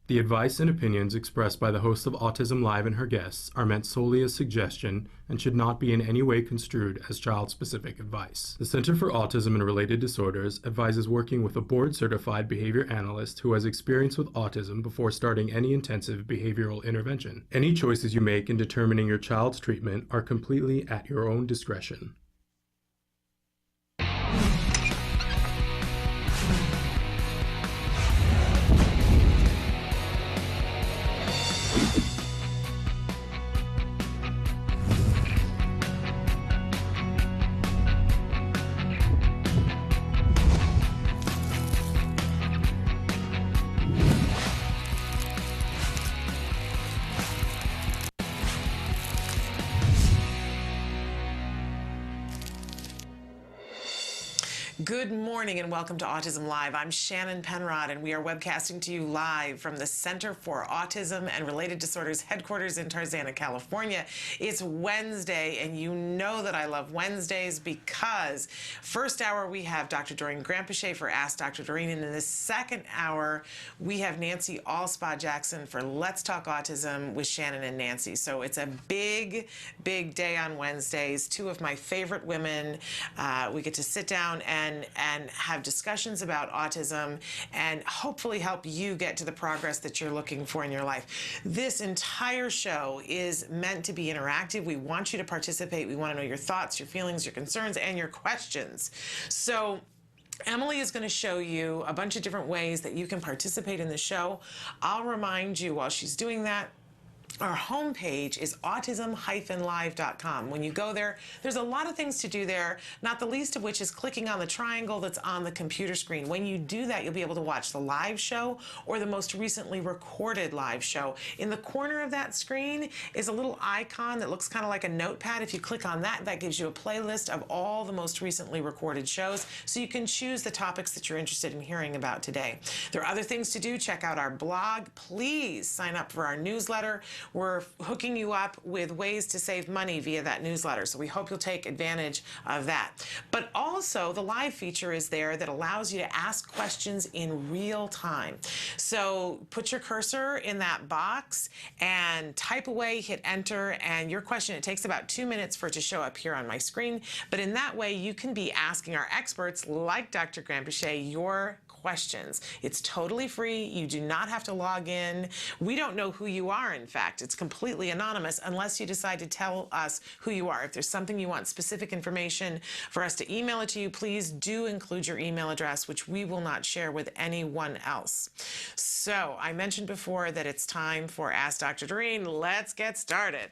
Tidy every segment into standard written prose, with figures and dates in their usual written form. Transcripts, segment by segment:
The advice and opinions expressed by the host of Autism Live and her guests are meant solely as suggestion and should not be in any way construed as child-specific advice. The Center for Autism and Related Disorders advises working with a board-certified behavior analyst who has experience with autism before starting any intensive behavioral intervention. Any choices you make in determining your child's treatment are completely at your own discretion. Good morning and welcome to Autism Live. I'm Shannon Penrod and we are webcasting to you live from the Center for Autism and Related Disorders headquarters in Tarzana, California. It's Wednesday and you know that I love Wednesdays because first hour we have Dr. Doreen Granpeesheh for Ask Dr. Doreen, and in the second hour we have Nancy Alspaugh-Jackson for Let's Talk Autism with Shannon and Nancy. So it's a big, big day on Wednesdays. Two of my favorite women. We get to sit down and have discussions about autism and hopefully help you get to the progress that you're looking for in your life. This entire show is meant to be interactive. We want you to participate. We want to know your thoughts, your feelings, your concerns, and your questions. So Emily is going to show you a bunch of different ways that you can participate in the show. I'll remind you while she's doing that, our homepage is autism-live.com. When you go there, there's a lot of things to do there, not the least of which is clicking on the triangle that's on the computer screen. When you do that, you'll be able to watch the live show or the most recently recorded live show. In the corner of that screen is a little icon that looks kind of like a notepad. If you click on that, that gives you a playlist of all the most recently recorded shows, so you can choose the topics that you're interested in hearing about today. There are other things to do. Check out our blog. Please sign up for our newsletter. We're hooking you up with ways to save money via that newsletter, so we hope you'll take advantage of that. But also, the live feature is there that allows you to ask questions in real time. So put your cursor in that box and type away, hit enter, and your question, it takes about 2 minutes for it to show up here on my screen. But in that way, you can be asking our experts, like Dr. Granpeesheh, your questions. It's totally free. You do not have to log in. We don't know who you are, in fact. It's completely anonymous unless you decide to tell us who you are. If there's something you want specific information for us to email it to you, please do include your email address, which we will not share with anyone else. So I mentioned before that it's time for Ask Dr. Doreen. Let's get started.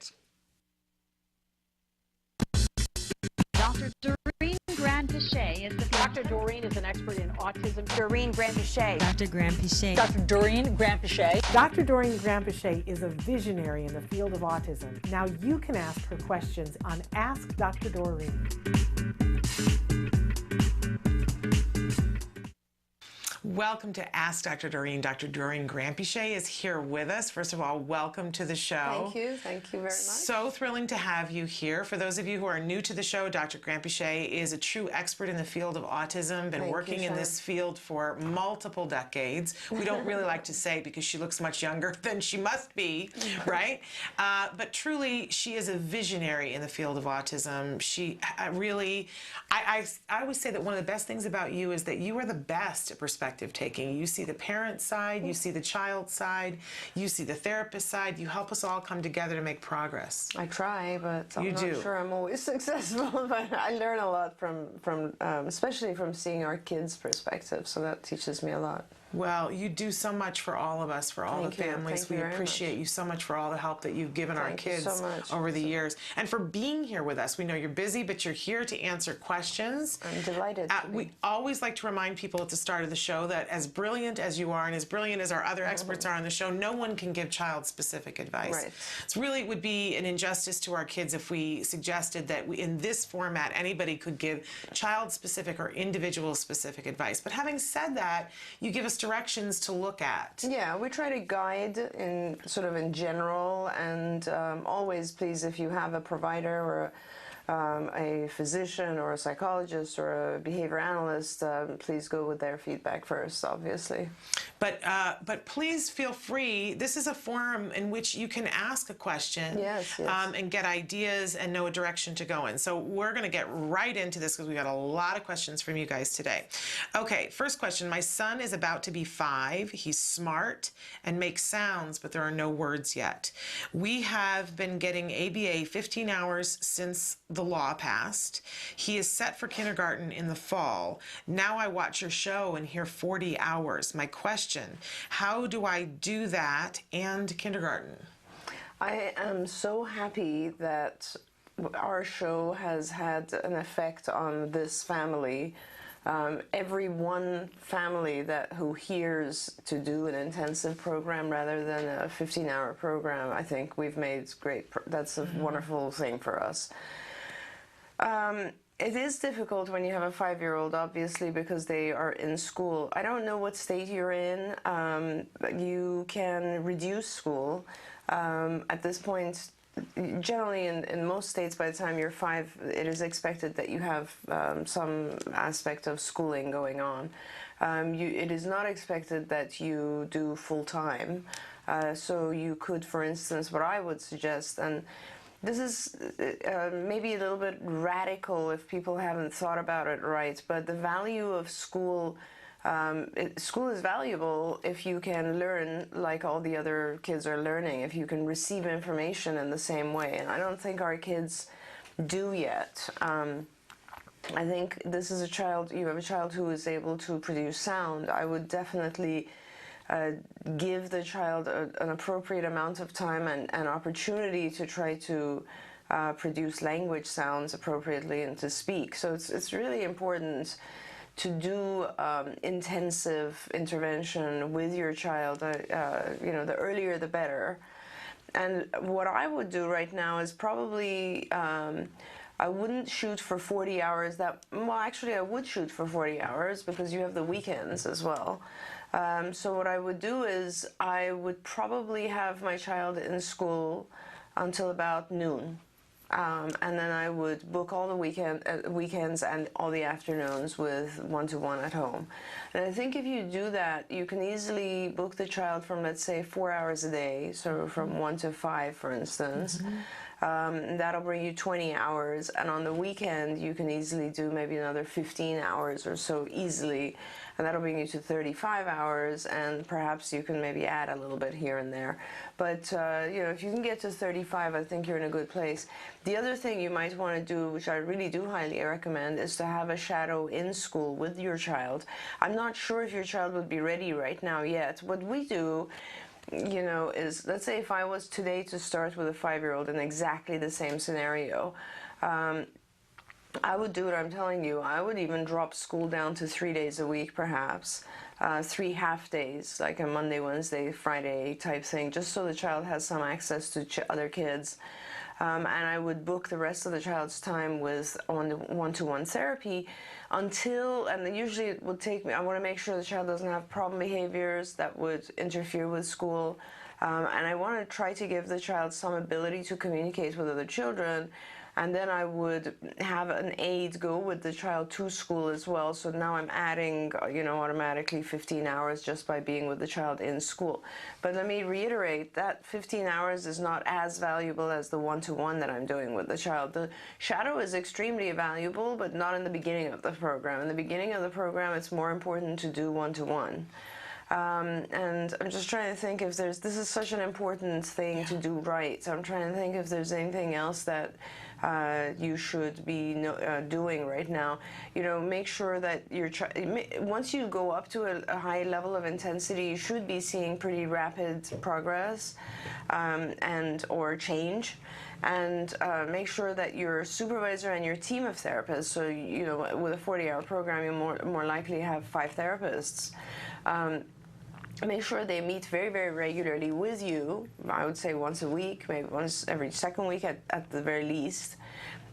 Dr. Doreen Granpeesheh is the Dr. Doreen is an expert in autism. Doreen Granpeesheh. Dr. Granpeesheh. Dr. Doreen Granpeesheh. Dr. Doreen Granpeesheh is a visionary in the field of autism. Now you can ask her questions on Ask Dr. Doreen. Welcome to Ask Dr. Doreen. Dr. Doreen Granpeesheh is here with us. First of all, welcome to the show. Thank you very much. So thrilling to have you here. For those of you who are new to the show, Dr. Granpeesheh is a true expert in the field of autism, been working in this field for multiple decades. We don't really like to say because she looks much younger than she must be, right? But truly, she is a visionary in the field of autism. She really, I always say that one of the best things about you is that you are the best at perspective taking. You see the parent side, you see the child side, you see the therapist side. You help us all come together to make progress. I try, but I'm not sure I'm always successful. But I learn a lot from especially from seeing our kids' perspective. So that teaches me a lot. Well, you do so much for all of us, for all the families. We appreciate you so much for all the help that you've given our kids over the years. And for being here with us. We know you're busy, but you're here to answer questions. I'm delighted. We always like to remind people at the start of the show that as brilliant as you are and as brilliant as our other experts are on the show, no one can give child-specific advice. Right. It really would be an injustice to our kids if we suggested that in this format anybody could give child-specific or individual-specific advice. But having said that, you give us directions to look at. Yeah, we try to guide in sort of in general, and always, please, if you have a provider or a physician or a psychologist or a behavior analyst, please go with their feedback first, obviously. But please feel free. This is a forum in which you can ask a question, yes. And get ideas and know a direction to go in. So we're going to get right into this because we got a lot of questions from you guys today. Okay, first question. My son is about to be 5. He's smart and makes sounds, but there are no words yet. We have been getting ABA 15 hours since the law passed. He is set for kindergarten in the fall. Now I watch your show and hear 40 hours. My question, how do I do that and kindergarten? I am so happy that our show has had an effect on this family. Every one family who hears to do an intensive program rather than a 15-hour program, I think we've made great. That's a wonderful thing for us. It is difficult when you have a 5-year-old, obviously, because they are in school. I don't know what state you're in. You can reduce school. At this point, generally in most states, by the time you're 5, it is expected that you have some aspect of schooling going on. It is not expected that you do full-time. So you could, for instance, what I would suggest, and this is maybe a little bit radical if people haven't thought about it right, but the value of school, school is valuable if you can learn like all the other kids are learning, if you can receive information in the same way. And I don't think our kids do yet. I think this is you have a child who is able to produce sound. I would definitely give the child an appropriate amount of time and opportunity to try to produce language sounds appropriately and to speak. So it's really important to do intensive intervention with your child. The earlier the better. And what I would do right now is probably I wouldn't shoot for 40 hours. Actually, I would shoot for 40 hours because you have the weekends as well. So what I would do is I would probably have my child in school until about noon. And then I would book all the weekends and all the afternoons with one-to-one at home. And I think if you do that, you can easily book the child from, let's say, 4 hours a day, so from 1 to 5, for instance. That'll bring you 20 hours. And on the weekend, you can easily do maybe another 15 hours or so easily. And that'll bring you to 35 hours, and perhaps you can maybe add a little bit here and there. But, if you can get to 35, I think you're in a good place. The other thing you might want to do, which I really do highly recommend, is to have a shadow in school with your child. I'm not sure if your child would be ready right now yet. What we do, is, let's say if I was today to start with a 5-year-old in exactly the same scenario, I would do what I'm telling you. I would even drop school down to 3 days a week, perhaps. 3 half days, like a Monday, Wednesday, Friday type thing, just so the child has some access to other kids. And I would book the rest of the child's time with one-to-one therapy until, and usually it would take me, I want to make sure the child doesn't have problem behaviors that would interfere with school. And I want to try to give the child some ability to communicate with other children. And then I would have an aide go with the child to school as well. So now I'm adding, automatically 15 hours just by being with the child in school. But let me reiterate that 15 hours is not as valuable as the one-to-one that I'm doing with the child. The shadow is extremely valuable, but not in the beginning of the program. In the beginning of the program, it's more important to do one-to-one. And I'm just trying to think if this is such an important thing to do right. So I'm trying to think if there's anything else that you should be doing right now. Make sure that once you go up to a high level of intensity, you should be seeing pretty rapid progress or change. And make sure that your supervisor and your team of therapists, so with a 40-hour program, you more likely have 5 therapists. Make sure they meet very, very regularly with you. I would say once a week, maybe once every second week at the very least.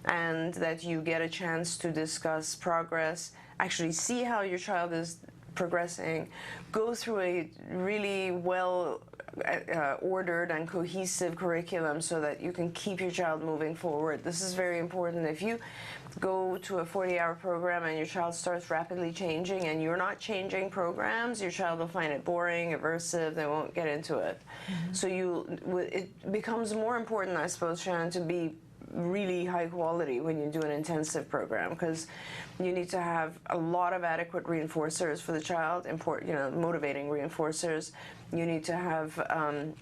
And that you get a chance to discuss progress, actually see how your child is progressing, go through a really well ordered and cohesive curriculum so that you can keep your child moving forward. This is very important. If you go to a 40-hour program and your child starts rapidly changing and you're not changing programs, your child will find it boring, aversive, they won't get into it. So it becomes more important, I suppose, Shannon, to be really high quality when you do an intensive program, because you need to have a lot of adequate reinforcers for the child, motivating reinforcers. You need to have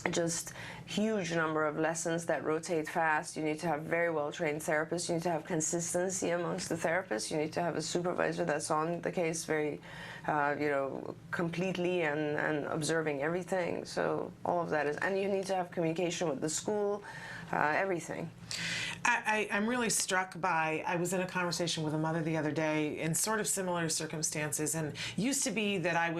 just huge number of lessons that rotate fast. You need to have very well-trained therapists. You need to have consistency amongst the therapists. You need to have a supervisor that's on the case very, completely and observing everything. So all of that is, and you need to have communication with the school, everything. I'm really struck by, I was in a conversation with a mother the other day in sort of similar circumstances, and used to be that I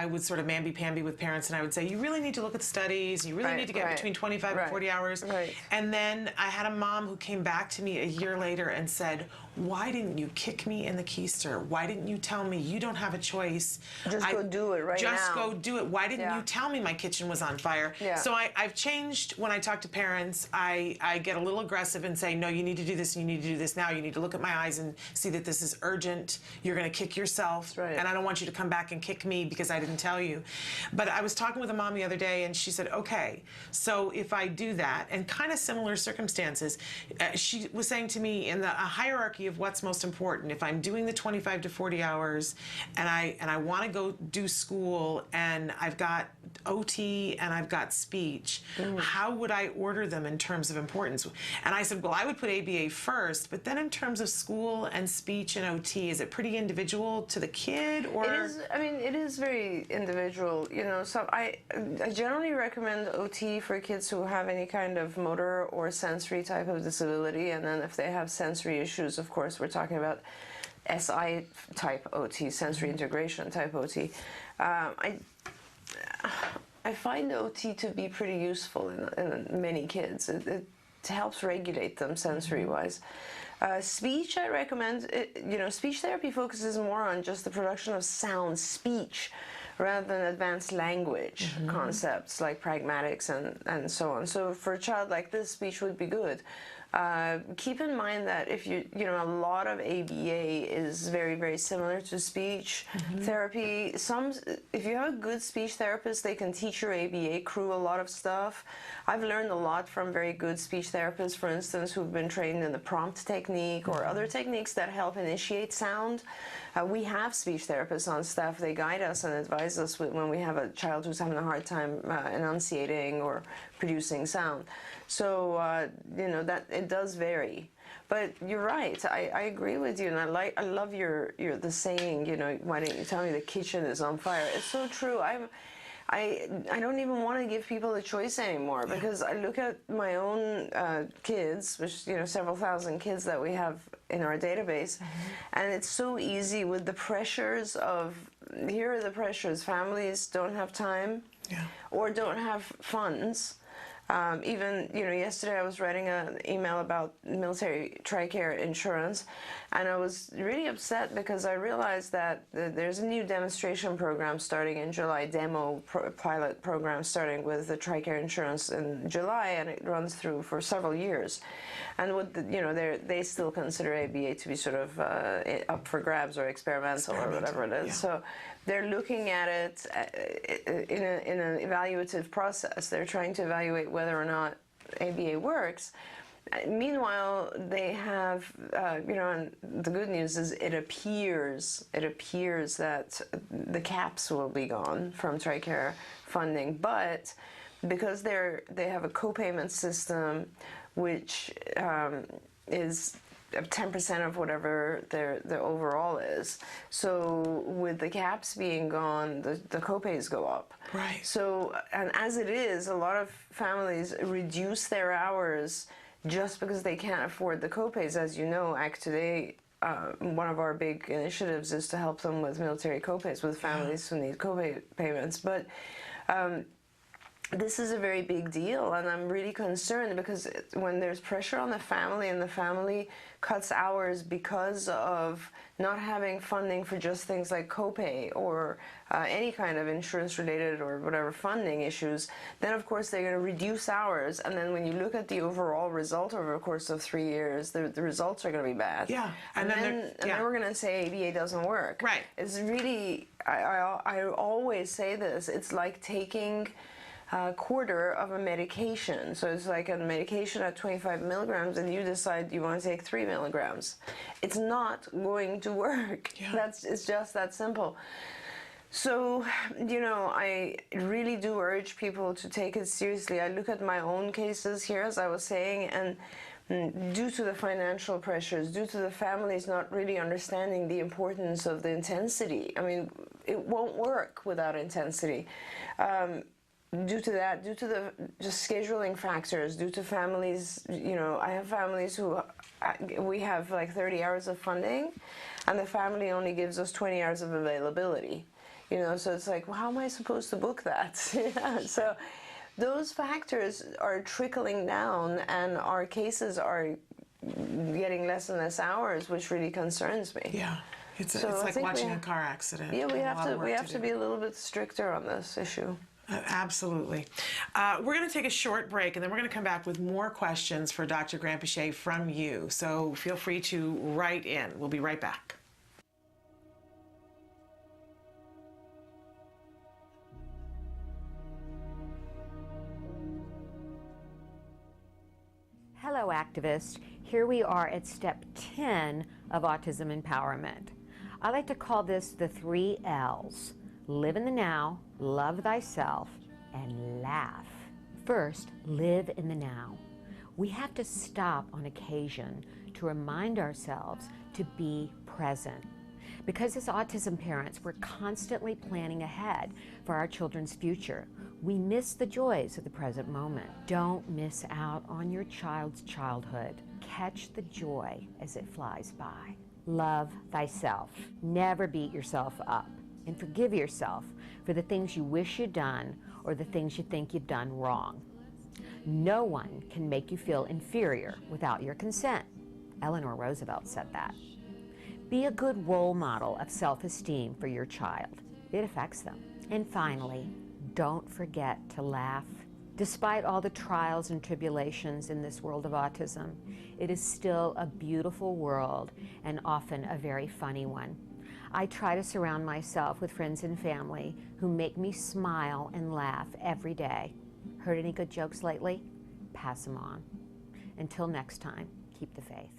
would sort of mamby-pamby with parents, and I would say, you really need to look at the studies, you really need to get between 25 and 40 hours. And then I had a mom who came back to me a year later and said, why didn't you kick me in the keister? Why didn't you tell me you don't have a choice? Just go do it right now. Just go do it. Why didn't you tell me my kitchen was on fire? So I've changed when I talk to parents. I get a little aggressive and say, no, you need to do this, and you need to do this now. You need to look at my eyes and see that this is urgent. You're going to kick yourself, and I don't want you to come back and kick me because I didn't tell you. But I was talking with a mom the other day, and she said, okay, so if I do that, and kind of similar circumstances, she was saying to me in a hierarchy of what's most important, if I'm doing the 25 to 40 hours and I want to go do school and I've got OT and I've got speech, how would I order them in terms of importance? And I said, well, I would put ABA first, but then in terms of school and speech and OT, is it pretty individual to the kid? Or it is, I mean, it is very individual. So I generally recommend OT for kids who have any kind of motor or sensory type of disability, and then if they have sensory issues, of course, we're talking about SI type OT, sensory integration type OT. I find OT to be pretty useful in many kids. It helps regulate them sensory-wise. Speech, I recommend, speech therapy focuses more on just the production of sound speech rather than advanced language concepts like pragmatics and so on. So for a child like this, speech would be good. Keep in mind that if a lot of ABA is very, very similar to speech therapy. If you have a good speech therapist, they can teach your ABA crew a lot of stuff. I've learned a lot from very good speech therapists, for instance, who've been trained in the prompt technique or other techniques that help initiate sound. We have speech therapists on staff. They guide us and advise us when we have a child who's having a hard time enunciating or producing sound. So that it does vary, but you're right. I agree with you, and I love the saying. Why didn't you tell me the kitchen is on fire? It's so true. I don't even want to give people a choice anymore, because I look at my own kids, which several thousand kids that we have in our database, and it's so easy with the pressures of, here are the pressures: families don't have time, or don't have funds. Even, yesterday I was writing an email about military TRICARE insurance, and I was really upset because I realized that there's a new demonstration program starting in July, pilot program starting with the TRICARE insurance in July, and it runs through for several years. And with they still consider ABA to be sort of up for grabs or experimental or whatever it is. So they're looking at it in an evaluative process. They're trying to evaluate whether or not ABA works. Meanwhile, they have, and the good news is it appears that the caps will be gone from TRICARE funding, but because they have a co-payment system which is 10% of whatever their overall is. So with the caps being gone, the co-pays go up. Right. So, and as it is, a lot of families reduce their hours just because they can't afford the co-pays. As you know, Act Today, one of our big initiatives is to help them with military co-pays, with families who need co-pay payments. But this is a very big deal, and I'm really concerned because when there's pressure on the family and the family cuts hours because of not having funding for just things like copay or any kind of insurance-related or whatever funding issues, then of course they're going to reduce hours, and then when you look at the overall result over a course of 3 years, the results are going to be bad. Yeah, and then we're going to say ABA doesn't work. Right. It's really, I always say this, it's like taking a quarter of a medication. So it's like a medication at 25 milligrams and you decide you want to take 3 milligrams. It's not going to work. Yeah. It's just that simple. So, you know, I really do urge people to take it seriously. I look at my own cases here, as I was saying, and due to the financial pressures, due to the families not really understanding the importance of the intensity. I mean, it won't work without intensity. Due to that, due to the just scheduling factors, due to families, you know, I have families who, we have like 30 hours of funding, and the family only gives us 20 hours of availability. You know, so it's like, well, how am I supposed to book that? So those factors are trickling down, and our cases are getting less and less hours, which really concerns me. Yeah, it's like watching a car accident. Yeah, we have to be a little bit stricter on this issue. Absolutely. We're going to take a short break, and then we're going to come back with more questions for Dr. Granpeesheh from you. So feel free to write in. We'll be right back. Hello, activists. Here we are at step 10 of autism empowerment. I like to call this the 3 L's. Live in the now, love thyself, and laugh. First, live in the now. We have to stop on occasion to remind ourselves to be present. Because as autism parents, we're constantly planning ahead for our children's future. We miss the joys of the present moment. Don't miss out on your child's childhood. Catch the joy as it flies by. Love thyself. Never beat yourself up. And forgive yourself for the things you wish you'd done or the things you think you've done wrong. No one can make you feel inferior without your consent. Eleanor Roosevelt said that. Be a good role model of self-esteem for your child. It affects them. And finally, don't forget to laugh. Despite all the trials and tribulations in this world of autism, it is still a beautiful world and often a very funny one. I try to surround myself with friends and family who make me smile and laugh every day. Heard any good jokes lately? Pass them on. Until next time, keep the faith.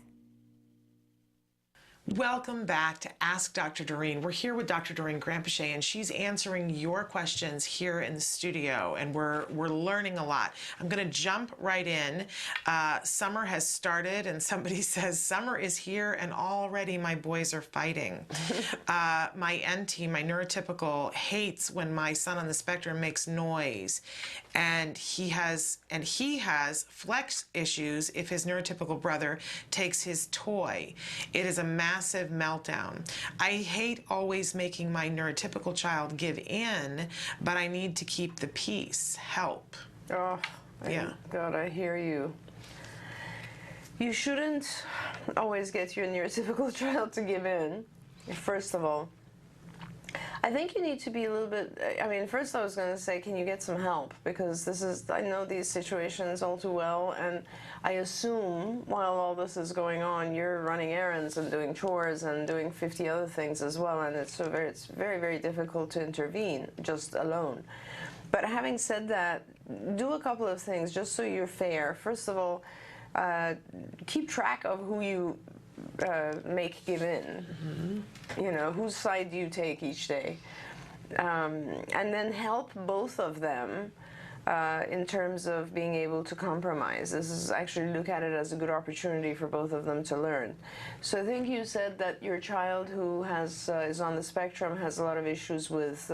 Welcome back to Ask Dr. Doreen. We're here with Dr. Doreen Granpeesheh, and she's answering your questions here in the studio, and we're learning a lot. I'm going to jump right in. Summer has started, and somebody says, summer is here, and already my boys are fighting. My NT, my neurotypical, hates when my son on the spectrum makes noise, and he has flex issues if his neurotypical brother takes his toy. It is a massive meltdown. I hate always making my neurotypical child give in, but I need to keep the peace. Help. Oh, yeah. God, I hear you. You shouldn't always get your neurotypical child to give in, first of all. I think you need to be a little bit, I mean, first I was going to say, can you get some help? Because I know these situations all too well, and I assume while all this is going on, you're running errands and doing chores and doing 50 other things as well, and it's very, very difficult to intervene just alone. But having said that, do a couple of things just so you're fair. First of all, keep track of who you make give in. Mm-hmm. You know, whose side do you take each day? And then help both of them in terms of being able to compromise. This is actually look at it as a good opportunity for both of them to learn. So I think you said that your child who is on the spectrum has a lot of issues with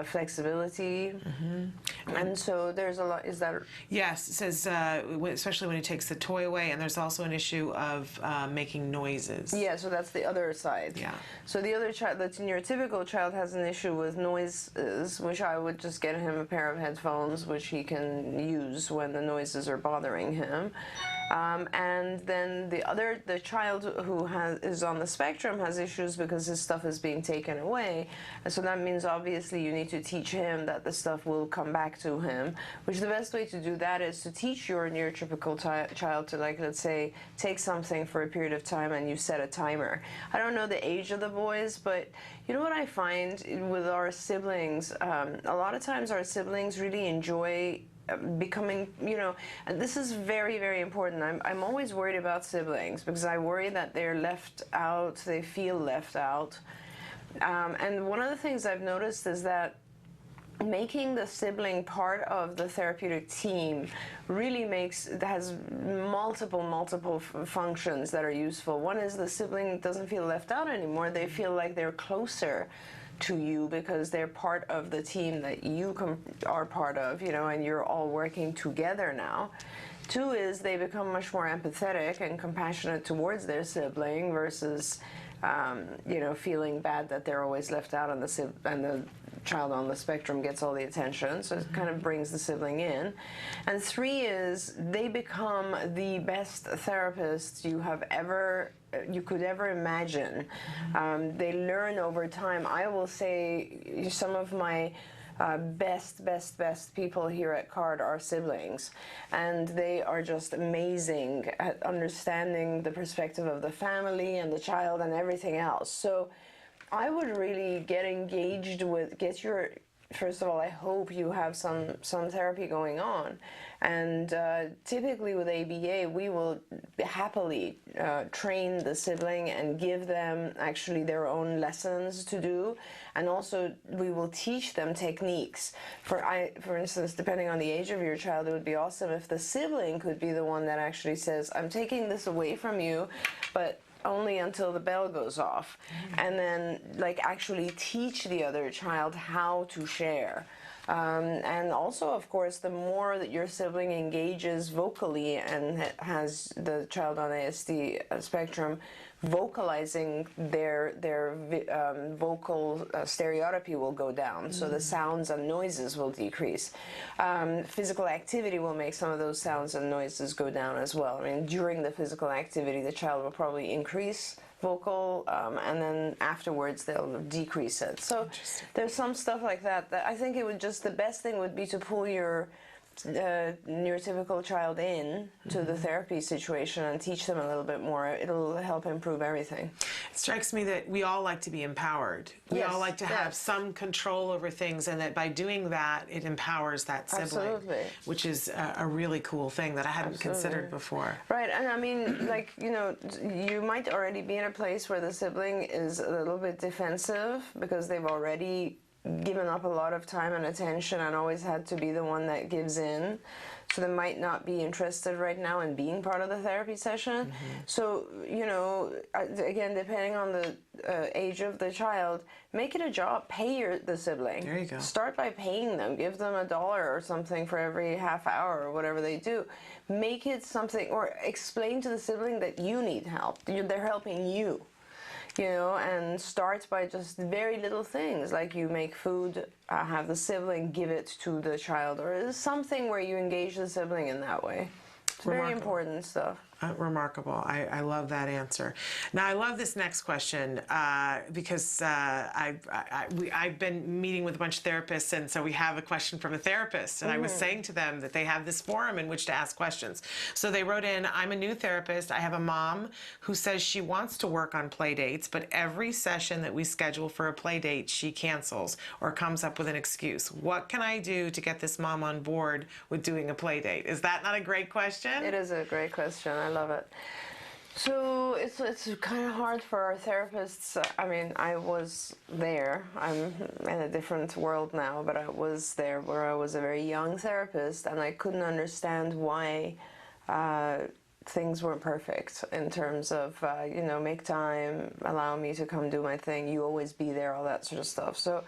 flexibility. And so there's a lot. Is that? Yes, it says, especially when he takes the toy away, and there's also an issue of making noises. Yeah, so that's the other side. Yeah. So the other child, the neurotypical child, has an issue with noises, which I would just get him a pair of headphones, which he can use when the noises are bothering him. And then the child who is on the spectrum has issues because his stuff is being taken away. And so that means obviously you need to teach him that the stuff will come back to him, which the best way to do that is to teach your neurotypical child to, like, let's say, take something for a period of time and you set a timer. I don't know the age of the boys, but you know what I find with our siblings, a lot of times our siblings really enjoy becoming, and this is very, very important. I'm always worried about siblings because I worry that they're left out, they feel left out. And one of the things I've noticed is that making the sibling part of the therapeutic team really has multiple functions that are useful. One is the sibling doesn't feel left out anymore. They feel like they're closer to you because they're part of the team that you are part of, and you're all working together now. Two is they become much more empathetic and compassionate towards their sibling versus, feeling bad that they're always left out and the child on the spectrum gets all the attention, so it kind of brings the sibling in. And three is they become the best therapists you could ever imagine. They learn over time. I will say some of my best people here at CARD are siblings, and they are just amazing at understanding the perspective of the family and the child and everything else. So I would really get engaged with, first of all, I hope you have some therapy going on. And typically with ABA, we will happily train the sibling and give them actually their own lessons to do. And also we will teach them techniques. For instance, depending on the age of your child, it would be awesome if the sibling could be the one that actually says, I'm taking this away from you, but only until the bell goes off. And then actually teach the other child how to share. And also, of course, the more that your sibling engages vocally and has the child on ASD spectrum vocalizing, their vocal stereotypy will go down, so the sounds and noises will decrease. Physical activity will make some of those sounds and noises go down as well. I mean, during the physical activity, the child will probably increase vocal, and then afterwards they'll decrease it. So there's some stuff like that I think the best thing would be to pull your neurotypical child in to the therapy situation and teach them a little bit more. It'll help improve everything. It strikes me that we all like to be empowered. We all like to have some control over things, and that by doing that, it empowers that sibling, which is a really cool thing that I hadn't considered before. Right, and I mean, you might already be in a place where the sibling is a little bit defensive because they've already given up a lot of time and attention and always had to be the one that gives in. So they might not be interested right now in being part of the therapy session. So, again, depending on the age of the child, make it a job. Pay the sibling. There you go. Start by paying them. Give them $1 or something for every half hour or whatever they do. Make it something, or explain to the sibling that you need help. They're helping you. And start by just very little things, like you make food, have the sibling give it to the child, or something where you engage the sibling in that way. It's very important stuff. Remarkable. I love that answer. Now, I love this next question because I've been meeting with a bunch of therapists, and so we have a question from a therapist, and I was saying to them that they have this forum in which to ask questions. So they wrote in, I'm a new therapist. I have a mom who says she wants to work on play dates, but every session that we schedule for a play date, she cancels or comes up with an excuse. What can I do to get this mom on board with doing a play date? Is that not a great question? It is a great question. I love it. So it's kind of hard for our therapists. I mean, I was there. I'm in a different world now, but I was there where I was a very young therapist, and I couldn't understand why things weren't perfect in terms of, make time, allow me to come do my thing, you always be there, all that sort of stuff. So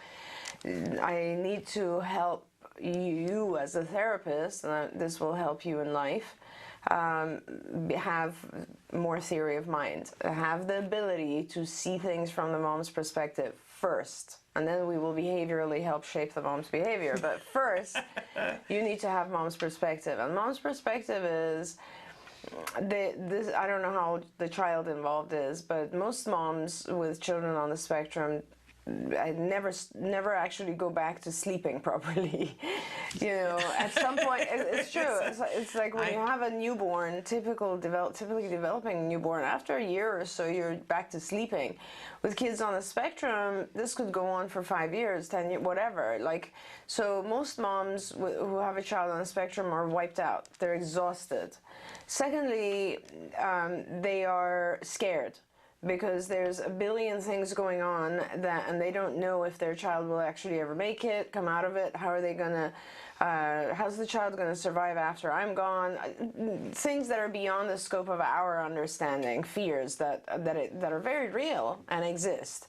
I need to help you as a therapist, and this will help you in life, have more theory of mind, have the ability to see things from the mom's perspective first, and then we will behaviorally help shape the mom's behavior. But first, you need to have mom's perspective, and mom's perspective is, I don't know how the child involved is, but most moms with children on the spectrum, I never actually go back to sleeping properly. You know, at some point, it's true. It's like when you have a newborn, typically developing newborn, after a year or so, you're back to sleeping. With kids on the spectrum, this could go on for 5 years, 10 years, whatever. Like, so most moms who have a child on the spectrum are wiped out. They're exhausted. Secondly, they are scared, because there's a billion things going on and they don't know if their child will actually ever make it, come out of it. How are they gonna, how's the child gonna survive after I'm gone? Things that are beyond the scope of our understanding, fears that are very real and exist.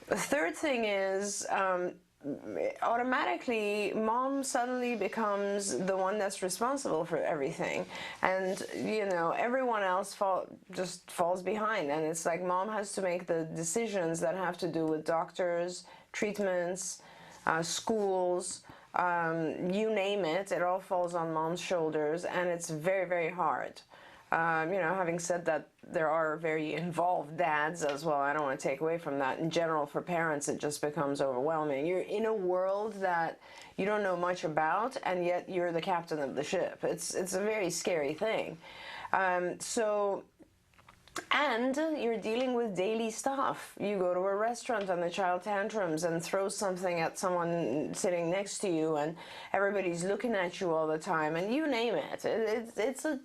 The third thing is, automatically mom suddenly becomes the one that's responsible for everything, and you know, everyone else just falls behind, and it's like mom has to make the decisions that have to do with doctors, treatments, schools, you name it, it all falls on mom's shoulders, and it's very, very hard. You know, having said that, there are very involved dads as well. I don't want to take away from that. In general, for parents, it just becomes overwhelming. You're in a world that you don't know much about, and yet you're the captain of the ship. It's a very scary thing. And you're dealing with daily stuff. You go to a restaurant and the child tantrums and throws something at someone sitting next to you, and everybody's looking at you all the time, and you name it. It's a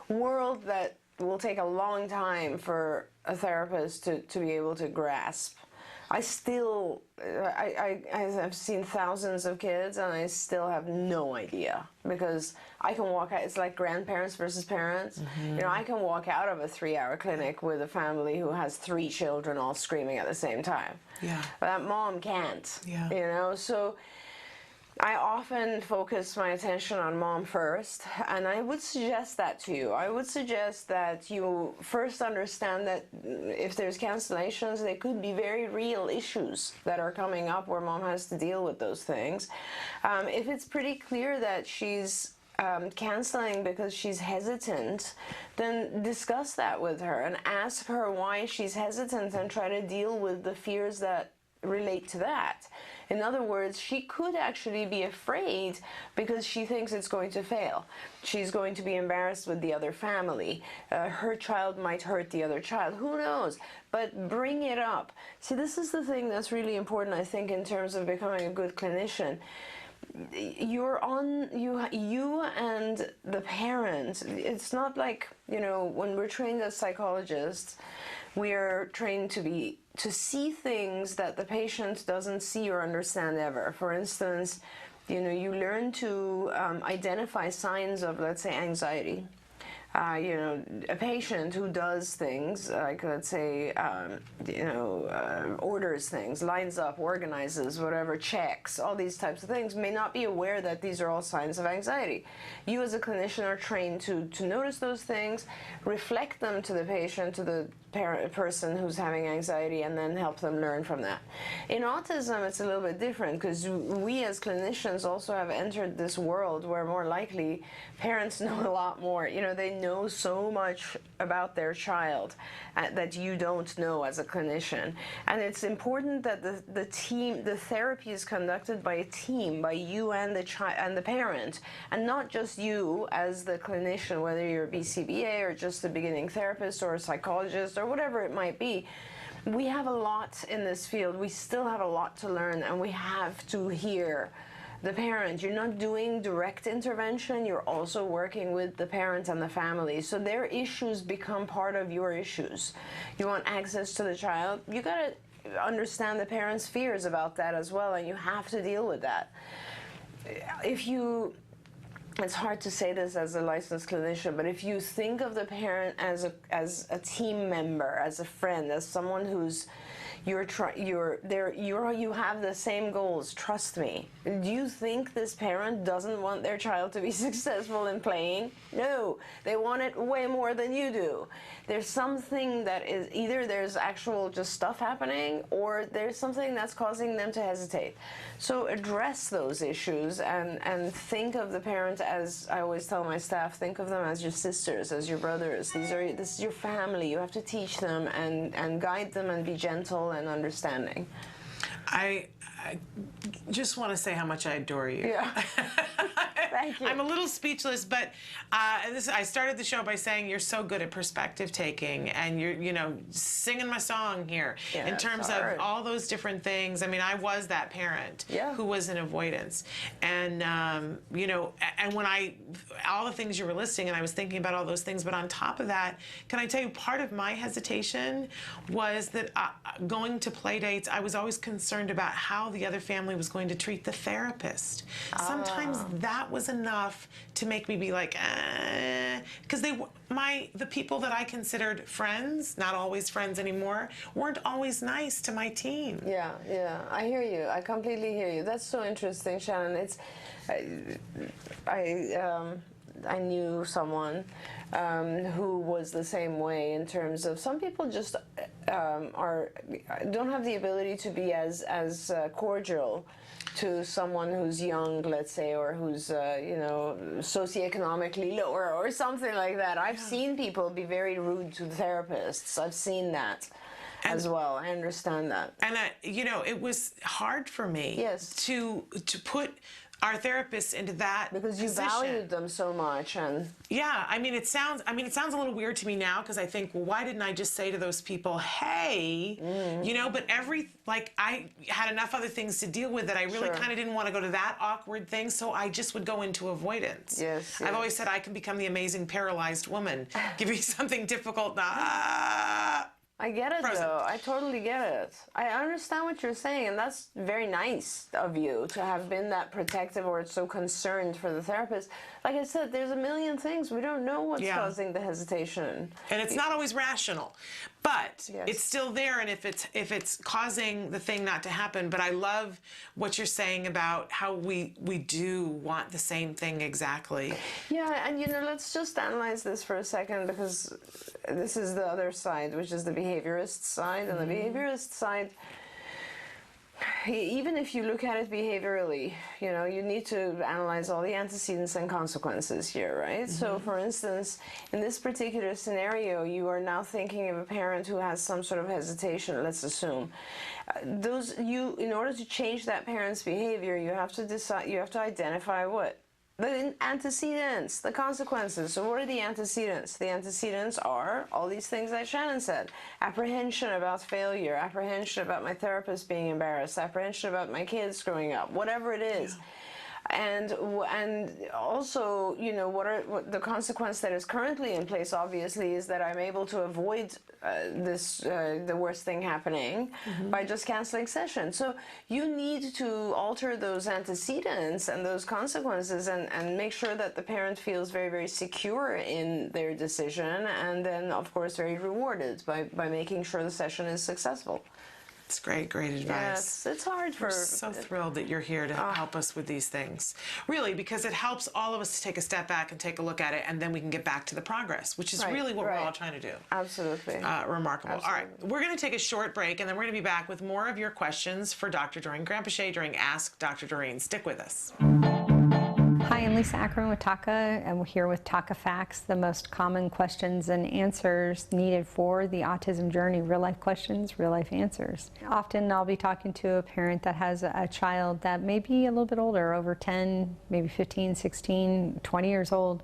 world that will take a long time for a therapist to be able to grasp. I've seen thousands of kids, and I still have no idea, because I can walk out, it's like grandparents versus parents. Mm-hmm. You know, I can walk out of a 3-hour clinic with a family who has 3 children all screaming at the same time. Yeah. But that mom can't. Yeah. You know, so I often focus my attention on mom first, and I would suggest that to you. I would suggest that you first understand that if there's cancellations, there could be very real issues that are coming up where mom has to deal with those things. If it's pretty clear that she's canceling because she's hesitant, then discuss that with her and ask her why she's hesitant, and try to deal with the fears that relate to that. In other words, she could actually be afraid because she thinks it's going to fail. She's going to be embarrassed with the other family. Her child might hurt the other child. Who knows? But bring it up. See, this is the thing that's really important, I think, in terms of becoming a good clinician. You and the parent, it's not like, you know, when we're trained as psychologists, we are trained to see things that the patient doesn't see or understand ever. For instance, you know, you learn to identify signs of, let's say, anxiety. You know, a patient who does things like, let's say, orders things, lines up, organizes, whatever, checks, all these types of things, may not be aware that these are all signs of anxiety. You as a clinician are trained to notice those things, reflect them to the patient, to the person who's having anxiety, and then help them learn from that. In autism, it's a little bit different, because we as clinicians also have entered this world where more likely parents know a lot more. You know, they know so much about their child that you don't know as a clinician. And it's important that the therapy is conducted by a team, by you and the child and the parent, and not just you as the clinician, whether you're a BCBA or just a beginning therapist or a psychologist or whatever it might be. We have a lot in this field. We still have a lot to learn, and we have to hear the parent. You're not doing direct intervention, you're also working with the parent and the family. So their issues become part of your issues. You want access to the child, you gotta understand the parent's fears about that as well, and you have to deal with that. It's hard to say this as a licensed clinician, but if you think of the parent as a team member, as a friend, as someone who's, you have the same goals. Trust me. Do you think this parent doesn't want their child to be successful in playing? No, they want it way more than you do. There's something that is either there's actual just stuff happening, or there's something that's causing them to hesitate. So address those issues and think of the parent as, I always tell my staff, think of them as your sisters, as your brothers. This is your family. You have to teach them and guide them and be gentle and understanding. I just want to say how much I adore you. Yeah. Thank you. I'm a little speechless, but I started the show by saying you're so good at perspective taking, and you're, singing my song here in terms of all those different things. I mean, I was that parent who was in avoidance, and and when all the things you were listing, and I was thinking about all those things, but on top of that, can I tell you, part of my hesitation was that going to play dates, I was always concerned about how the other family was going to treat the therapist. Sometimes that was enough to make me be like, because the people that I considered friends, not always friends anymore, weren't always nice to my teen. Yeah, I hear you. I completely hear you. That's so interesting, Shannon. It's, I knew someone who was the same way in terms of some people just don't have the ability to be as cordial to someone who's young, let's say, or who's socioeconomically lower or something like that. I've seen people be very rude to therapists. I've seen that as well. I understand that. And it was hard for me to put our therapists into that because you position. valued them so much. And yeah, it sounds a little weird to me now, because I think, well, why didn't I just say to those people, hey, but I had enough other things to deal with that I really kind of didn't want to go to that awkward thing, so I just would go into avoidance. Yes. I've always said I can become the amazing paralyzed woman. Give me something difficult, I get it, though. I totally get it. I understand what you're saying, and that's very nice of you to have been that protective or so concerned for the therapist. Like I said, there's a million things. We don't know what's causing the hesitation. And it's not always rational, but it's still there, and if it's causing the thing not to happen. But I love what you're saying about how we do want the same thing exactly. Yeah, and let's just analyze this for a second, because this is the other side, which is the behaviorist side. And the behaviorist side, even if you look at it behaviorally, you need to analyze all the antecedents and consequences here, right? So, for instance, in this particular scenario, you are now thinking of a parent who has some sort of hesitation, let's assume. In order to change that parent's behavior, you have to identify what? The antecedents, the consequences. So what are the antecedents? The antecedents are all these things that Shannon said. Apprehension about failure, apprehension about my therapist being embarrassed, apprehension about my kids growing up, whatever it is. And also, what the consequence that is currently in place, obviously, is that I'm able to avoid the worst thing happening by just canceling sessions. So you need to alter those antecedents and those consequences and make sure that the parent feels very, very secure in their decision, and then, of course, very rewarded by making sure the session is successful. It's great advice. Yes, it's hard for... We're so thrilled that you're here to help us with these things. Really, because it helps all of us to take a step back and take a look at it, and then we can get back to the progress, which is really what we're all trying to do. Absolutely. Remarkable. Absolutely. All right, we're going to take a short break, and then we're going to be back with more of your questions for Dr. Doreen Granpeesheh during Ask Dr. Doreen. Stick with us. Hi, I'm Lisa Akron with TACA, and we're here with TACA Facts, the most common questions and answers needed for the autism journey. Real life questions, real life answers. Often I'll be talking to a parent that has a child that may be a little bit older, over 10, maybe 15, 16, 20 years old.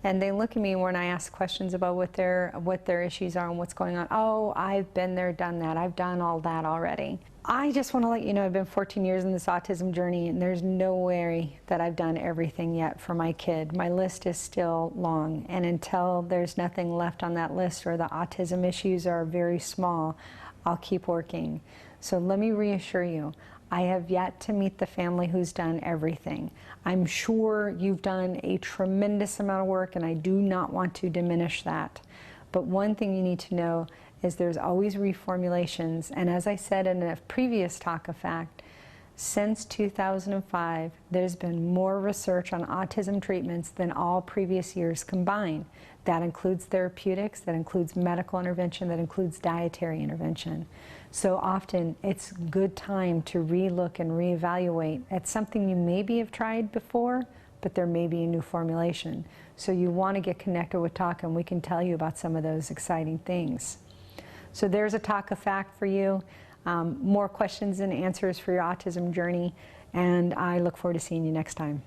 And they look at me when I ask questions about what their issues are and what's going on. Oh, I've been there, done that. I've done all that already. I just want to let you know I've been 14 years in this autism journey, and there's no way that I've done everything yet for my kid. My list is still long, and until there's nothing left on that list or the autism issues are very small, I'll keep working. So let me reassure you, I have yet to meet the family who's done everything. I'm sure you've done a tremendous amount of work, and I do not want to diminish that. But one thing you need to know is there's always reformulations. And as I said in a previous talk of fact, since 2005, there's been more research on autism treatments than all previous years combined. That includes therapeutics, that includes medical intervention, that includes dietary intervention. So often it's a good time to relook and reevaluate at something you maybe have tried before, but there may be a new formulation. So you want to get connected with Taka, and we can tell you about some of those exciting things. So there's a Taka fact for you. More questions and answers for your autism journey, and I look forward to seeing you next time.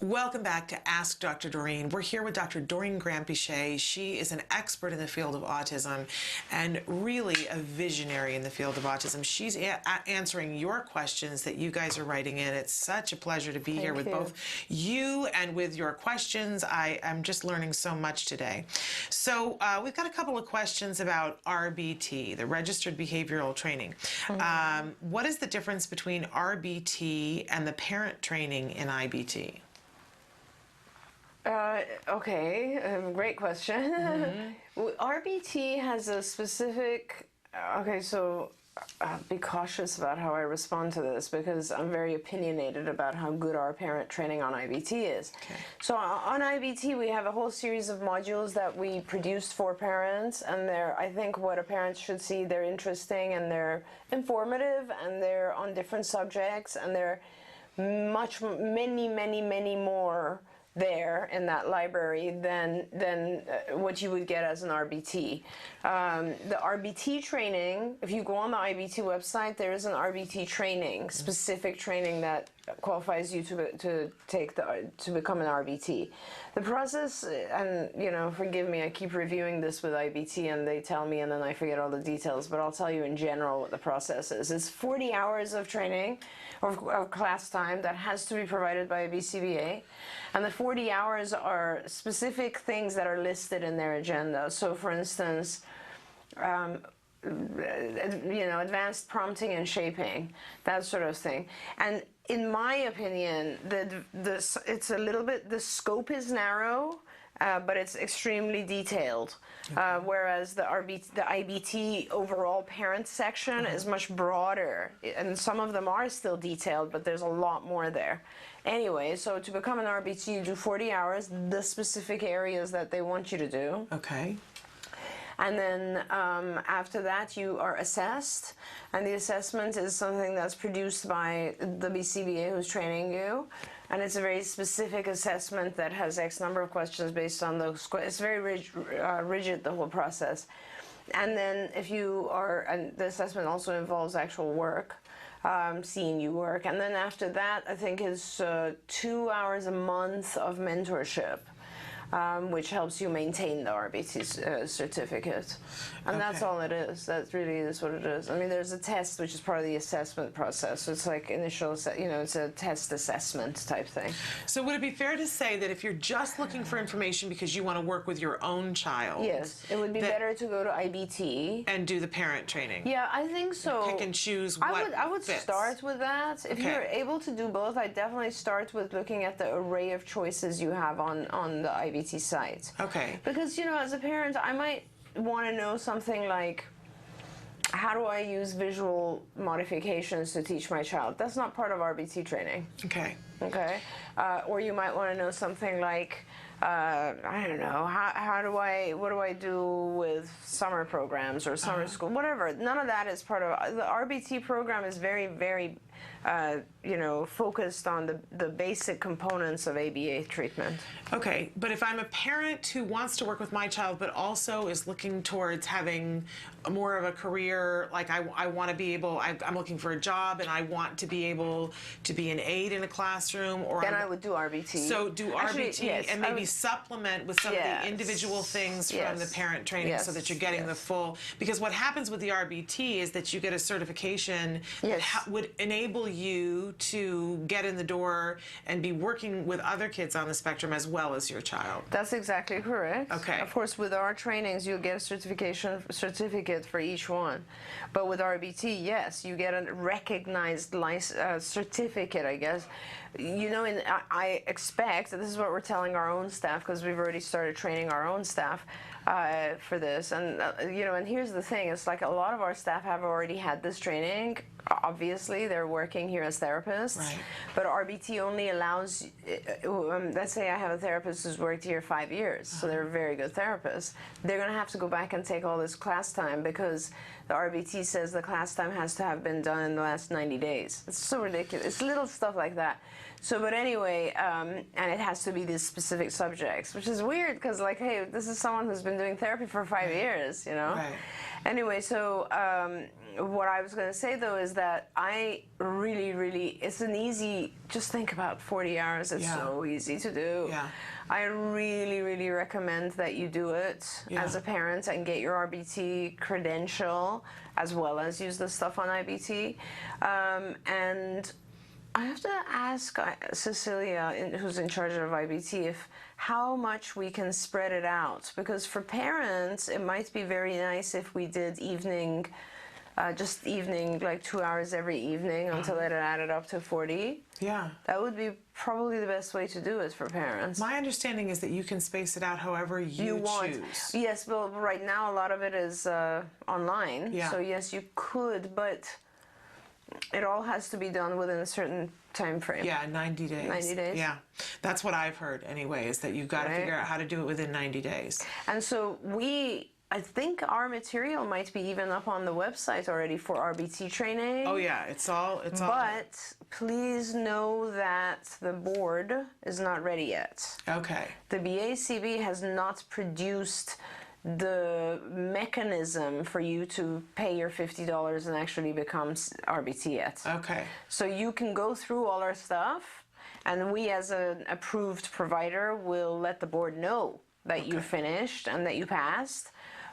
Welcome back to Ask Dr. Doreen. We're here with Dr. Doreen Granpeesheh. She is an expert in the field of autism and really a visionary in the field of autism. She's answering your questions that you guys are writing in. It's such a pleasure to be here with both you and with your questions. I'm just learning so much today. So we've got a couple of questions about RBT, the Registered Behavioral Training. What is the difference between RBT and the parent training in IBT? Great question. RBT has a specific, so be cautious about how I respond to this because I'm very opinionated about how good our parent training on IBT is. So on IBT we have a whole series of modules that we produced for parents, and I think what a parent should see, they're interesting and they're informative and they're on different subjects, and they're many more there in that library than what you would get as an RBT. The RBT training, if you go on the IBT website, there is an RBT training, specific training that qualifies you to become an RBT. The process, and forgive me, I keep reviewing this with IBT and they tell me and then I forget all the details, but I'll tell you in general what the process is. It's 40 hours of training or class time that has to be provided by a BCBA, and the 40 hours are specific things that are listed in their agenda. So for instance, advanced prompting and shaping, that sort of thing. And in my opinion, it's a little bit, the scope is narrow, but it's extremely detailed. Whereas the IBT overall parent section is much broader, and some of them are still detailed, but there's a lot more there. Anyway, so to become an RBT, you do 40 hours, the specific areas that they want you to do. Okay. And then after that, you are assessed, and the assessment is something that's produced by the BCBA who's training you. And it's a very specific assessment that has X number of questions based on those. It's very rigid, the whole process. And then if you are, and the assessment also involves actual work, seeing you work. And then after that, I think is 2 hours a month of mentorship. Which helps you maintain the RBT certificate. And that's all it is. That really is what it is. I mean, there's a test, which is part of the assessment process. So it's like initial, it's a test assessment type thing. So would it be fair to say that if you're just looking for information because you want to work with your own child? Yes, it would be better to go to IBT. And do the parent training? Yeah, I think so. Pick and choose what I would fits. start with that. If you're able to do both, I'd definitely start with looking at the array of choices you have on the IBT site. Okay. Because, as a parent, I might want to know something like, how do I use visual modifications to teach my child? That's not part of RBT training. Okay. Okay. Or you might want to know something like, I don't know, what do I do with summer programs or summer school, whatever. None of that is part of the RBT program. Is very, very focused on the basic components of ABA treatment. Okay, but if I'm a parent who wants to work with my child but also is looking towards having more of a career, like I want to be able, I'm looking for a job and I want to be able to be an aide in a classroom, or then I would do RBT. So do RBT. Actually, yes, and maybe supplement with some of the individual things from the parent training so that you're getting the full, because what happens with the RBT is that you get a certification that would enable you to get in the door and be working with other kids on the spectrum as well as your child. That's exactly correct. Okay. Of course, with our trainings, you'll get a certificate for each one. But with RBT, yes, you get a recognized certificate, I guess. I expect, this is what we're telling our own staff because we've already started training our own staff for this. And and here's the thing: it's like a lot of our staff have already had this training. Obviously, they're working here as therapists, Right. but RBT only allows. Let's say I have a therapist who's worked here 5 years, so they're a very good therapist. They're going to have to go back and take all this class time because the RBT says the class time has to have been done in the last 90 days. It's so ridiculous. It's little stuff like that. So, but anyway, and it has to be these specific subjects, which is weird because, like, hey, this is someone who's been doing therapy for 5 years, Right. Anyway, so what I was going to say, though, is that I really, it's an easy, just think about 40 hours. It's so easy to do. Yeah. I really recommend that you do it as a parent and get your RBT credential as well as use the stuff on IBT. And I have to ask Cecilia, who's in charge of IBT, how much we can spread it out. Because for parents, it might be very nice if we did evening, just evening, like 2 hours every evening until it added up to 40. Yeah. That would be probably the best way to do it for parents. My understanding is that you can space it out however you want. choose. Yes, well, right now a lot of it is online. Yeah. So yes, you could, but it all has to be done within a certain time frame. Yeah, 90 days. 90 days. Yeah. That's what I've heard anyway, is that you've got to figure out how to do it within 90 days. And so I think our material might be even up on the website already for RBT training. Oh yeah, it's all. But please know that the board is not ready yet. Okay. The BACB has not produced the mechanism for you to pay your $50 and actually become RBT yet. Okay. So you can go through all our stuff, and we as an approved provider will let the board know that you finished and that you passed,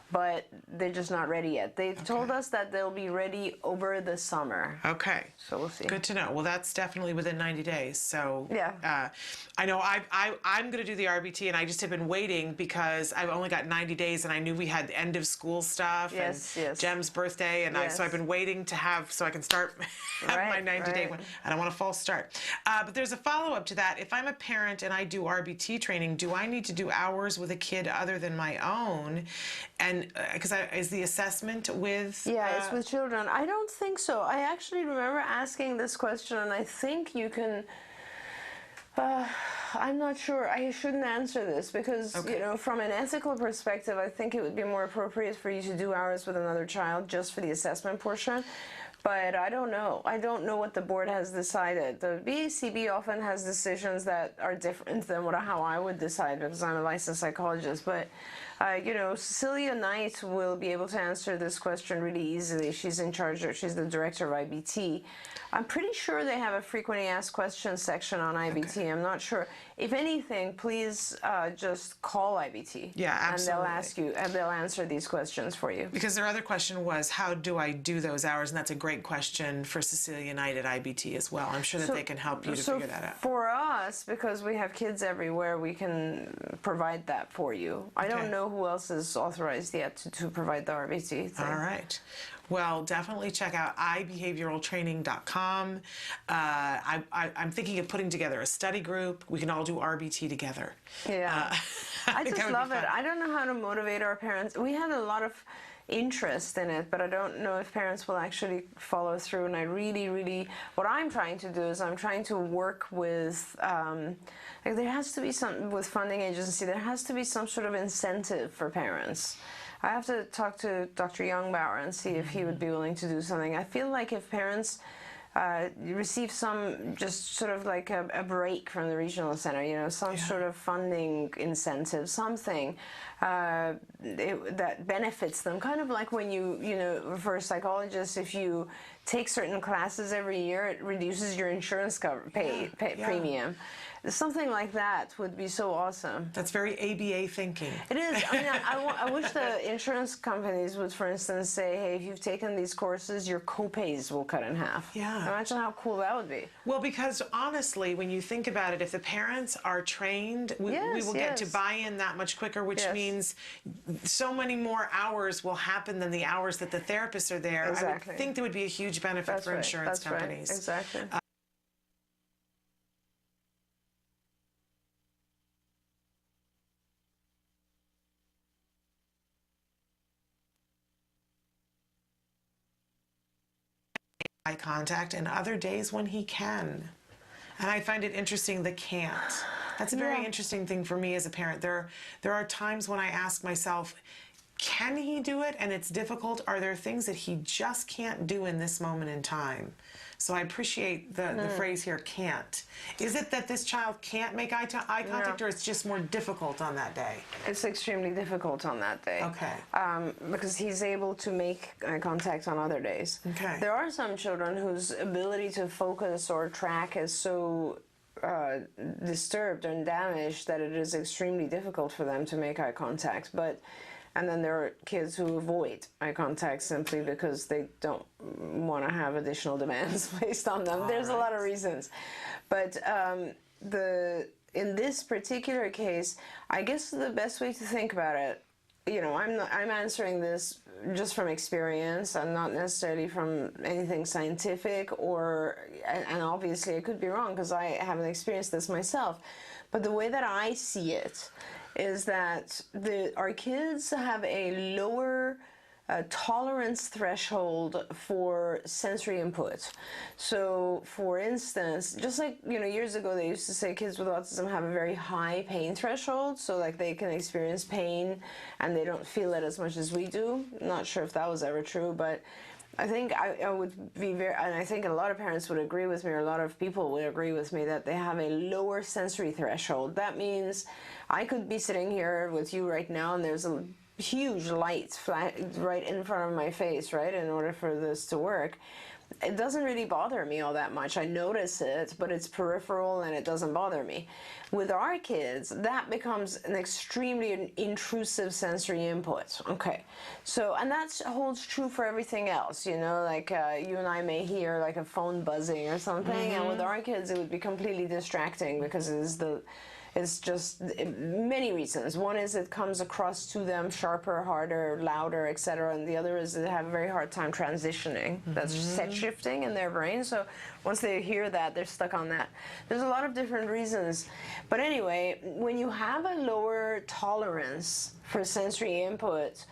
but they're just not ready yet. They've told us that they'll be ready over the summer. Okay. So we'll see. Good to know. Well, that's definitely within 90 days. So yeah. I know I'm going to do the RBT, and I just have been waiting because I've only got 90 days, and I knew we had end of school stuff and Jem's birthday, and so I've been waiting to have so I can start my 90-day one. I don't want a false start. But there's a follow-up to that. If I'm a parent and I do RBT training, do I need to do hours with a kid other than my own? And because is the assessment with... Yeah, it's with children. I don't think so. I actually remember asking this question, and I think you can... I'm not sure. I shouldn't answer this because, from an ethical perspective, I think it would be more appropriate for you to do hours with another child just for the assessment portion. But I don't know. I don't know what the board has decided. The BACB often has decisions that are different than how I would decide because I'm a licensed psychologist. But, Cecilia Knight will be able to answer this question really easily. She's in charge, she's the director of IBT. I'm pretty sure they have a frequently asked questions section on IBT. Okay. I'm not sure. If anything, please just call IBT. Yeah, absolutely. And they'll ask you, and they'll answer these questions for you. Because their other question was, how do I do those hours? And that's a great question for Cecilia Knight at IBT as well. I'm sure that they can help you to figure that out. For us, because we have kids everywhere, we can provide that for you. I don't know who else is authorized yet to provide the RBT thing. All right. Well, definitely check out ibehavioraltraining.com. I'm thinking of putting together a study group. We can all do RBT together. Yeah. I just love it. I don't know how to motivate our parents. We had a lot of interest in it, but I don't know if parents will actually follow through. And I really, what I'm trying to do is I'm trying to work with, there has to be some, with funding agency, there has to be some sort of incentive for parents. I have to talk to Dr. Youngbauer and see if he would be willing to do something. I feel like if parents receive some, just sort of like a break from the regional center, some sort of funding incentive, something that benefits them. Kind of like when for a psychologist, if you take certain classes every year, it reduces your insurance premium. Something like that would be so awesome. That's very ABA thinking. It is. I mean, I wish the insurance companies would, for instance, say, hey, if you've taken these courses, your co-pays will cut in half. Yeah. Imagine how cool that would be. Well, because honestly, when you think about it, if the parents are trained, we will get to buy in that much quicker, which means so many more hours will happen than the hours that the therapists are there. Exactly. I would think there would be a huge benefit for insurance companies. Right. Exactly. contact and other days when he can. And I find it interesting, the can't. That's a very interesting thing for me as a parent. There are times when I ask myself, can he do it? And it's difficult. Are there things that he just can't do in this moment in time? So I appreciate the phrase here, can't. Is it that this child can't make eye contact, or it's just more difficult on that day? It's extremely difficult on that day. Okay. Because he's able to make eye contact on other days. Okay. There are some children whose ability to focus or track is so disturbed and damaged that it is extremely difficult for them to make eye contact. And then there are kids who avoid eye contact simply because they don't want to have additional demands placed on them. There's a lot of reasons. But in this particular case, I guess the best way to think about it, you know, I'm answering this just from experience and not necessarily from anything scientific, and obviously I could be wrong because I haven't experienced this myself. But the way that I see it is that our kids have a lower tolerance threshold for sensory input. So, for instance, just like, you know, years ago they used to say kids with autism have a very high pain threshold, so like they can experience pain and they don't feel it as much as we do. I'm not sure if that was ever true, but I think I would be and I think a lot of parents would agree with me, or a lot of people would agree with me, that they have a lower sensory threshold. That means I could be sitting here with you right now and there's a huge light right in front of my face, right, in order for this to work. It doesn't really bother me all that much. I notice it, but it's peripheral and it doesn't bother me. With our kids, that becomes an extremely intrusive sensory input. Okay, so, and that holds true for everything else, you know, like you and I may hear like a phone buzzing or something, and with our kids it would be completely distracting because it's just many reasons. One is it comes across to them sharper, harder, louder, etc. And the other is they have a very hard time transitioning. That's set shifting in their brain. So once they hear that, they're stuck on that. There's a lot of different reasons. But anyway, when you have a lower tolerance for sensory input,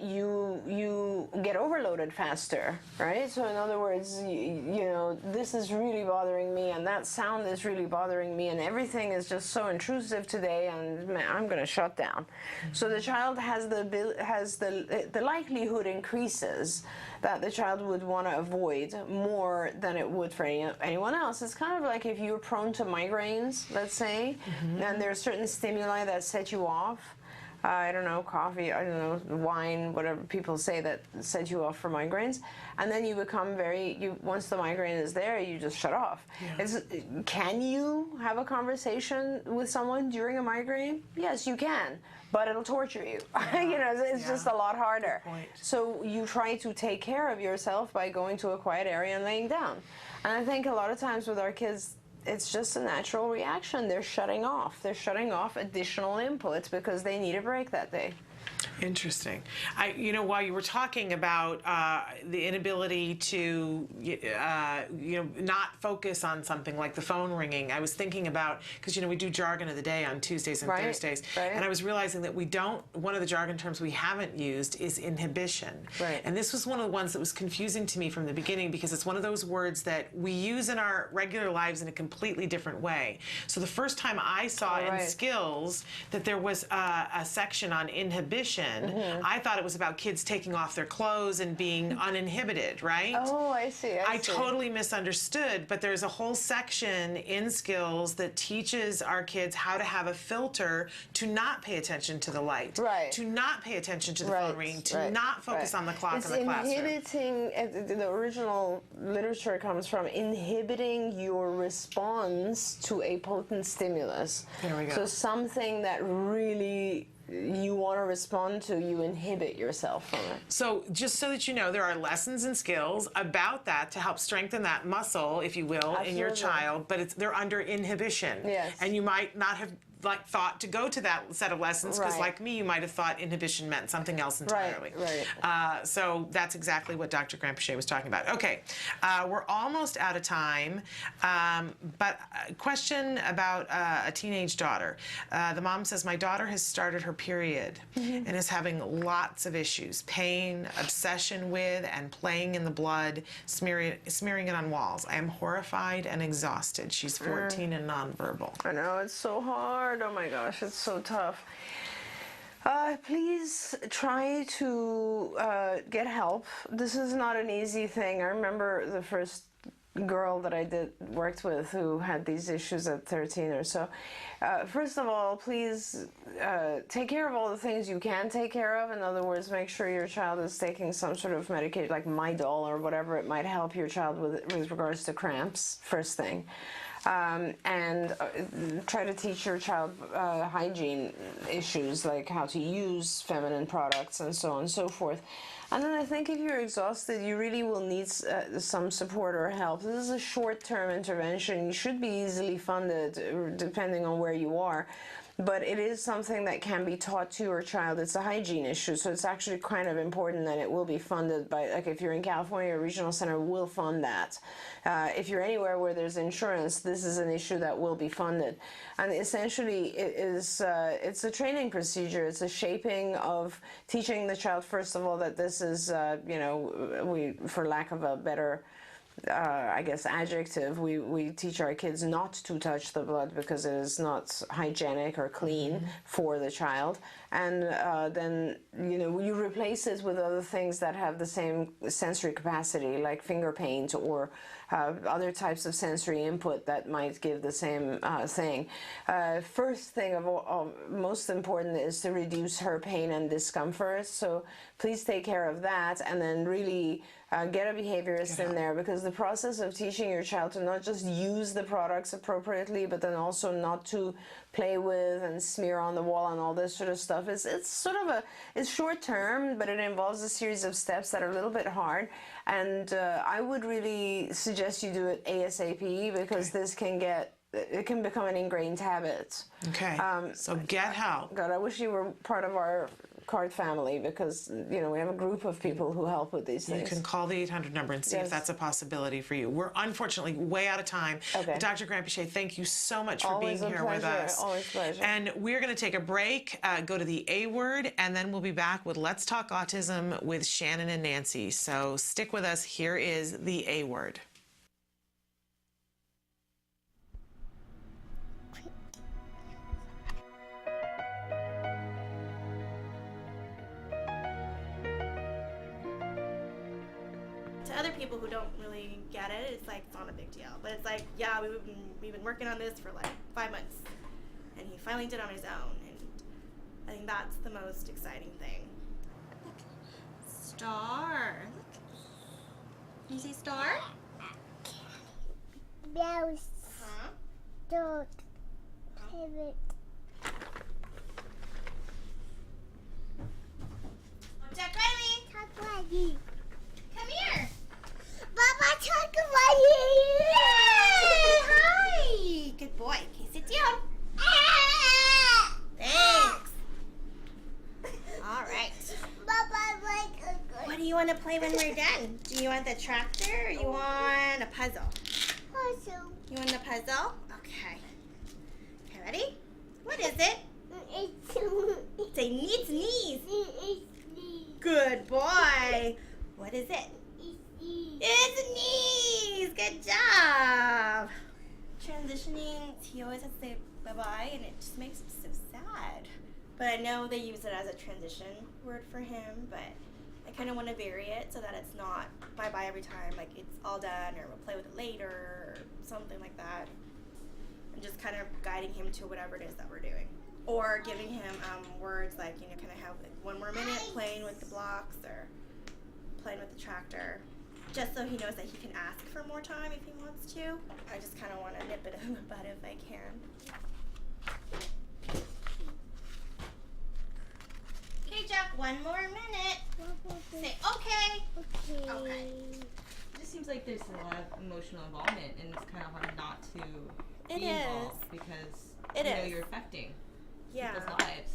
you get overloaded faster, right? So in other words, you know, this is really bothering me, and that sound is really bothering me, and everything is just so intrusive today, and man, I'm going to shut down. So the child has the likelihood increases that the child would want to avoid more than it would for anyone else. It's kind of like if you're prone to migraines, let's say, and there are certain stimuli that set you off. I don't know, coffee, I don't know, wine, whatever people say that set you off for migraines. And then you become once the migraine is there, you just shut off. Yeah. Can you have a conversation with someone during a migraine? Yes, you can, but it'll torture you. Yeah. You know, it's just a lot harder. So you try to take care of yourself by going to a quiet area and laying down. And I think a lot of times with our kids, it's just a natural reaction. They're shutting off. They're shutting off additional inputs because they need a break that day. Interesting. You know, while you were talking about the inability to, not focus on something like the phone ringing, I was thinking about, because, you know, we do jargon of the day on Tuesdays and Thursdays, and I was realizing that one of the jargon terms we haven't used is inhibition. Right. And this was one of the ones that was confusing to me from the beginning, because it's one of those words that we use in our regular lives in a completely different way. So the first time I saw in skills that there was a section on inhibition, I thought it was about kids taking off their clothes and being uninhibited, right? Oh, I see. I see. Totally misunderstood, but there's a whole section in skills that teaches our kids how to have a filter to not pay attention to the light, to not pay attention to the phone ringing, to not focus on the clock in the classroom. Inhibiting, the original literature comes from inhibiting your response to a potent stimulus. There we go. So something that really you want to respond to, you inhibit yourself from it. So just so that you know, there are lessons and skills about that to help strengthen that muscle, if you will, in your child, but they're under inhibition. Yes. And you might not have like thought to go to that set of lessons, because Right. like me, you might have thought inhibition meant something else entirely. Right. So that's exactly what Dr. Granpeesheh was talking about. Okay, we're almost out of time, but a question about a teenage daughter. The mom says, my daughter has started her period and is having lots of issues, pain, obsession with and playing in the blood, smearing it on walls. I am horrified and exhausted. She's 14 and nonverbal. I know, it's so hard. Oh my gosh, it's so tough. Please try to get help. This is not an easy thing. I remember the first girl that I worked with who had these issues at 13 or so. First of all, please take care of all the things you can take care of. In other words, make sure your child is taking some sort of medication like Midol or whatever it might help your child with regards to cramps, first thing. And try to teach your child hygiene issues like how to use feminine products and so on and so forth. And then I think if you're exhausted, you really will need some support or help. This is a short-term intervention. You should be easily funded depending on where you are. But it is something that can be taught to your child. It's a hygiene issue, so it's actually kind of important that it will be funded by, like if you're in California, a regional center will fund that. If you're anywhere where there's insurance, this is an issue that will be funded. And essentially, it's a training procedure. It's a shaping of teaching the child, first of all, that this is, for lack of a better I guess adjective, we teach our kids not to touch the blood because it is not hygienic or clean for the child, and then you replace it with other things that have the same sensory capacity, like finger paint or other types of sensory input that might give the same thing. First thing of all, most important is to reduce her pain and discomfort, so please take care of that, and then really get a behaviorist in there, because the process of teaching your child to not just use the products appropriately, but then also not to play with and smear on the wall and all this sort of stuff, it's sort of it's short term, but it involves a series of steps that are a little bit hard, and I would really suggest you do it ASAP, because this can become an ingrained habit. Okay. So get help. God, I wish you were part of our CARD family, because we have a group of people who help with these things. You can call the 800 number and see if that's a possibility for you. We're unfortunately way out of time. Okay. Dr. Granpeesheh, thank you so much for Always being a here pleasure. with us. Always a pleasure. And we're going to take a break, go to the A word, and then we'll be back with Let's Talk Autism with Shannon and Nancy. So stick with us. Here is the A word. Other people who don't really get it, it's like it's not a big deal. But it's like, yeah, we've been working on this for like 5 months, and he finally did it on his own, and I think that's the most exciting thing. Star. Can you say star? Mouse. Huh? Dog. Pivot. Jack Riley, Talk Riley. come here. Baba, talk Riley. Hi. Good boy. Okay, sit down. Thanks. All right. Baba, like a good What do you want to play when we're done? Do you want the tractor or you want a puzzle? puzzle. You want the puzzle? Okay. Okay, ready? What is it? Say needs knees. Good boy. What is it? It's knees. Good job. Transitioning, he always has to say bye-bye, and it just makes him so sad. But I know they use it as a transition word for him, but I kind of want to vary it so that it's not bye-bye every time, like it's all done, or we'll play with it later, or something like that. And just kind of guiding him to whatever it is that we're doing. Or giving him words like, kind of have like 1 more minute playing with the blocks or playing with the tractor. Just so he knows that he can ask for more time if he wants to. I just kind of want to nip it in the bud if I can. Okay, Jack, 1 more minute. Say okay. Okay. It just seems like there's a lot of emotional involvement, and it's kind of hard not to It be involved is. because It you know is. you're affecting Yeah. people's lives.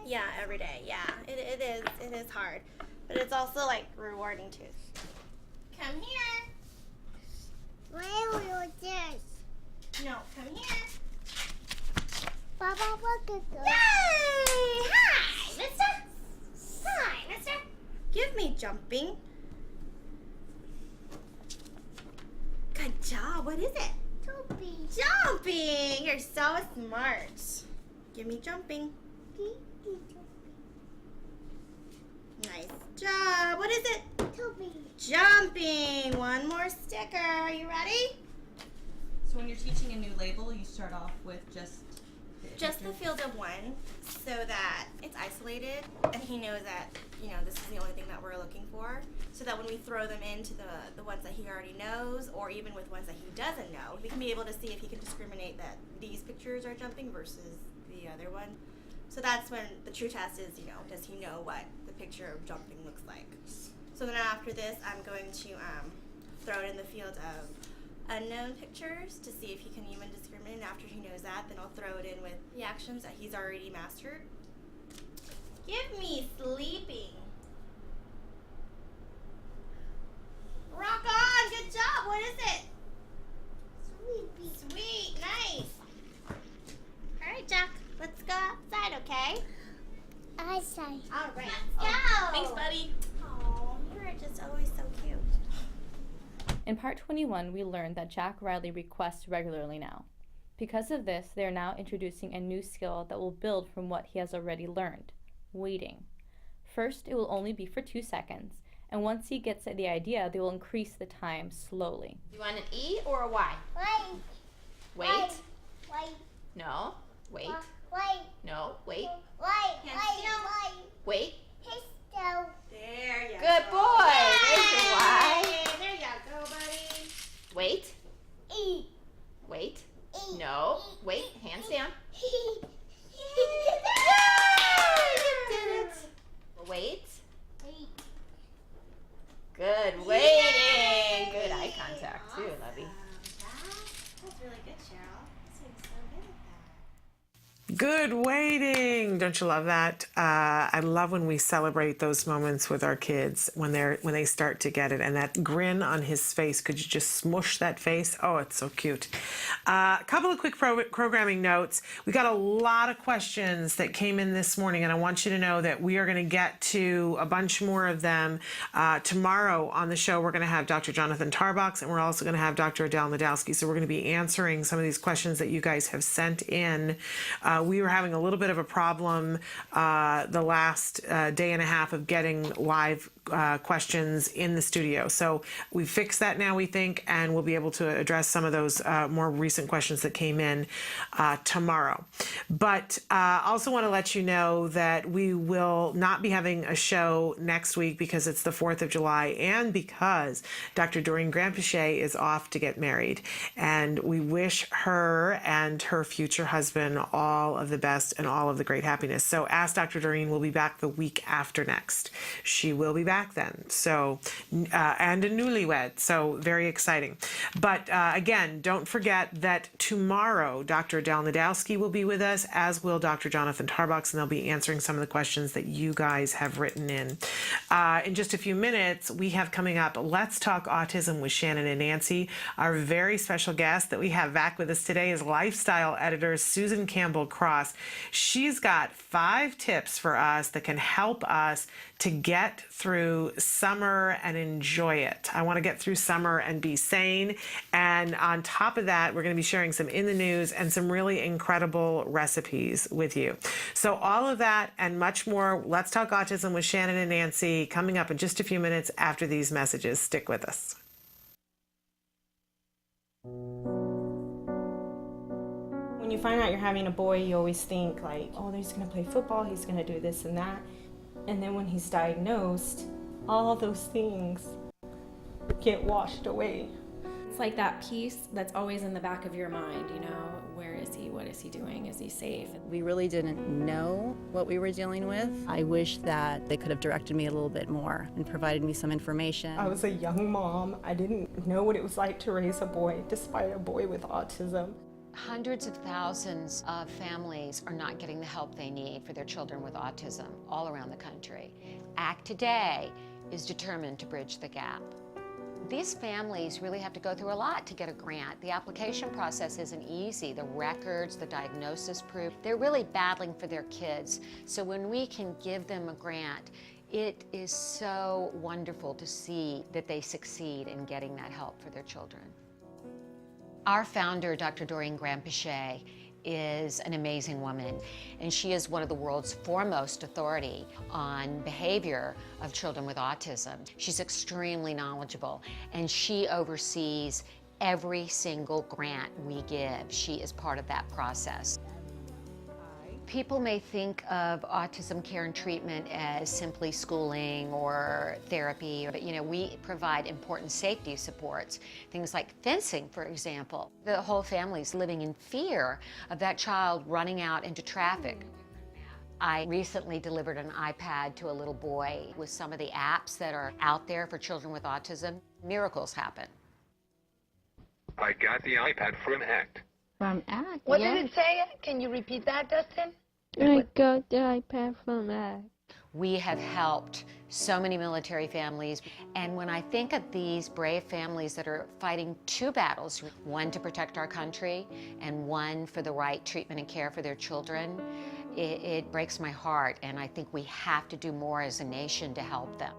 Yeah, every day. Yeah, it is. It is hard, but it's also like rewarding too. Come here. Where will this? No, come here. Papa, look at this. Yay! Hi, mister. Hi, mister. Give me jumping. Good job. What is it? Toby. Jumping. You're so smart. Give me jumping. Nice job. What is it? Toby. Jumping. One more sticker. Are you ready? So when you're teaching a new label, you start off with just The field of one, so that it's isolated and he knows that, you know, this is the only thing that we're looking for, so that when we throw them into the ones that he already knows, or even with ones that he doesn't know, we can be able to see if he can discriminate that these pictures are jumping versus the other one. So that's when the true test is, you know, does he know what the picture of jumping looks like. So then after this, I'm going to throw it in the field of unknown pictures to see if he can even discriminate. And after he knows that, then I'll throw it in with the actions that he's already mastered. Give me sleeping. Rock on, good job. What is it? Sweet, nice. All right, Jack, let's go outside, okay? Outside. All right, let's go. Thanks, buddy. Oh, you're just always so cute. In part 21, we learned that Jack Riley requests regularly now. Because of this, they are now introducing a new skill that will build from what he has already learned, waiting. First, it will only be for 2 seconds, and once he gets the idea, they will increase the time slowly. You want an E or a Y? Wait. Wait. Wait. No. Wait. Wait. No. Wait. Wait. Wait. Wait. Pistol. There you Good go. boy. There's your Y. There you go, buddy. Wait. E. Wait. E. No. Wait. Hands down. Yay, you did it. Wait. Wait. Good waiting. Good eye contact too, lovey. That's really good, Cheryl. This was so good at that. Good waiting. Don't you love that? I love when we celebrate those moments with our kids when they start to get it, and that grin on his face. Could you just smush that face? Oh, it's so cute. A couple of quick programming notes. We got a lot of questions that came in this morning, and I want you to know that we are going to get to a bunch more of them tomorrow on the show. We're going to have Dr. Jonathan Tarbox, and we're also going to have Dr. Adele Nadowski. So we're going to be answering some of these questions that you guys have sent in. We were having a little bit of a problem the last day and a half of getting live questions in the studio. So we fixed that now, we think, and we'll be able to address some of those more recent questions that came in tomorrow. But also want to let you know that we will not be having a show next week because it's the 4th of July and because Dr. Doreen Granpeesheh is off to get married. And we wish her and her future husband all of the best and all of the great happiness. So Ask Dr. Doreen will be back the week after next. She will be back then. So, and a newlywed. So very exciting. But again, don't forget that tomorrow, Dr. Adele Nadowski will be with us, as will Dr. Jonathan Tarbox, and they'll be answering some of the questions that you guys have written in. In just a few minutes, we have coming up, Let's Talk Autism with Shannon and Nancy. Our very special guest that we have back with us today is lifestyle editor Susan Campbell Cross. She's got 5 tips for us that can help us to get through summer and enjoy it. I want to get through summer and be sane. And on top of that, we're going to be sharing some in the news and some really incredible recipes with you. So all of that and much more, Let's Talk Autism with Shannon and Nancy, coming up in just a few minutes after these messages. Stick with us. When you find out you're having a boy, you always think like, oh, he's going to play football, he's going to do this and that. And then when he's diagnosed, all those things get washed away. It's like that piece that's always in the back of your mind, you know, where is he, what is he doing, is he safe? We really didn't know what we were dealing with. I wish that they could have directed me a little bit more and provided me some information. I was a young mom. I didn't know what it was like to raise a boy, despite a boy with autism. Hundreds of thousands of families are not getting the help they need for their children with autism all around the country. ACT Today is determined to bridge the gap. These families really have to go through a lot to get a grant. The application process isn't easy. The records, the diagnosis proof, they're really battling for their kids. So when we can give them a grant, it is so wonderful to see that they succeed in getting that help for their children. Our founder, Dr. Doreen Granpeesheh, is an amazing woman, and she is one of the world's foremost authority on behavior of children with autism. She's extremely knowledgeable, and she oversees every single grant we give. She is part of that process. People may think of autism care and treatment as simply schooling or therapy, but we provide important safety supports, things like fencing, for example. The whole family's living in fear of that child running out into traffic. I recently delivered an iPad to a little boy with some of the apps that are out there for children with autism. Miracles happen. I got the iPad from ACT. From ACT, What did it say? Can you repeat that, Dustin? I got the iPad from ACT. We have helped so many military families, and when I think of these brave families that are fighting two battles, one to protect our country and one for the right treatment and care for their children, it breaks my heart, and I think we have to do more as a nation to help them.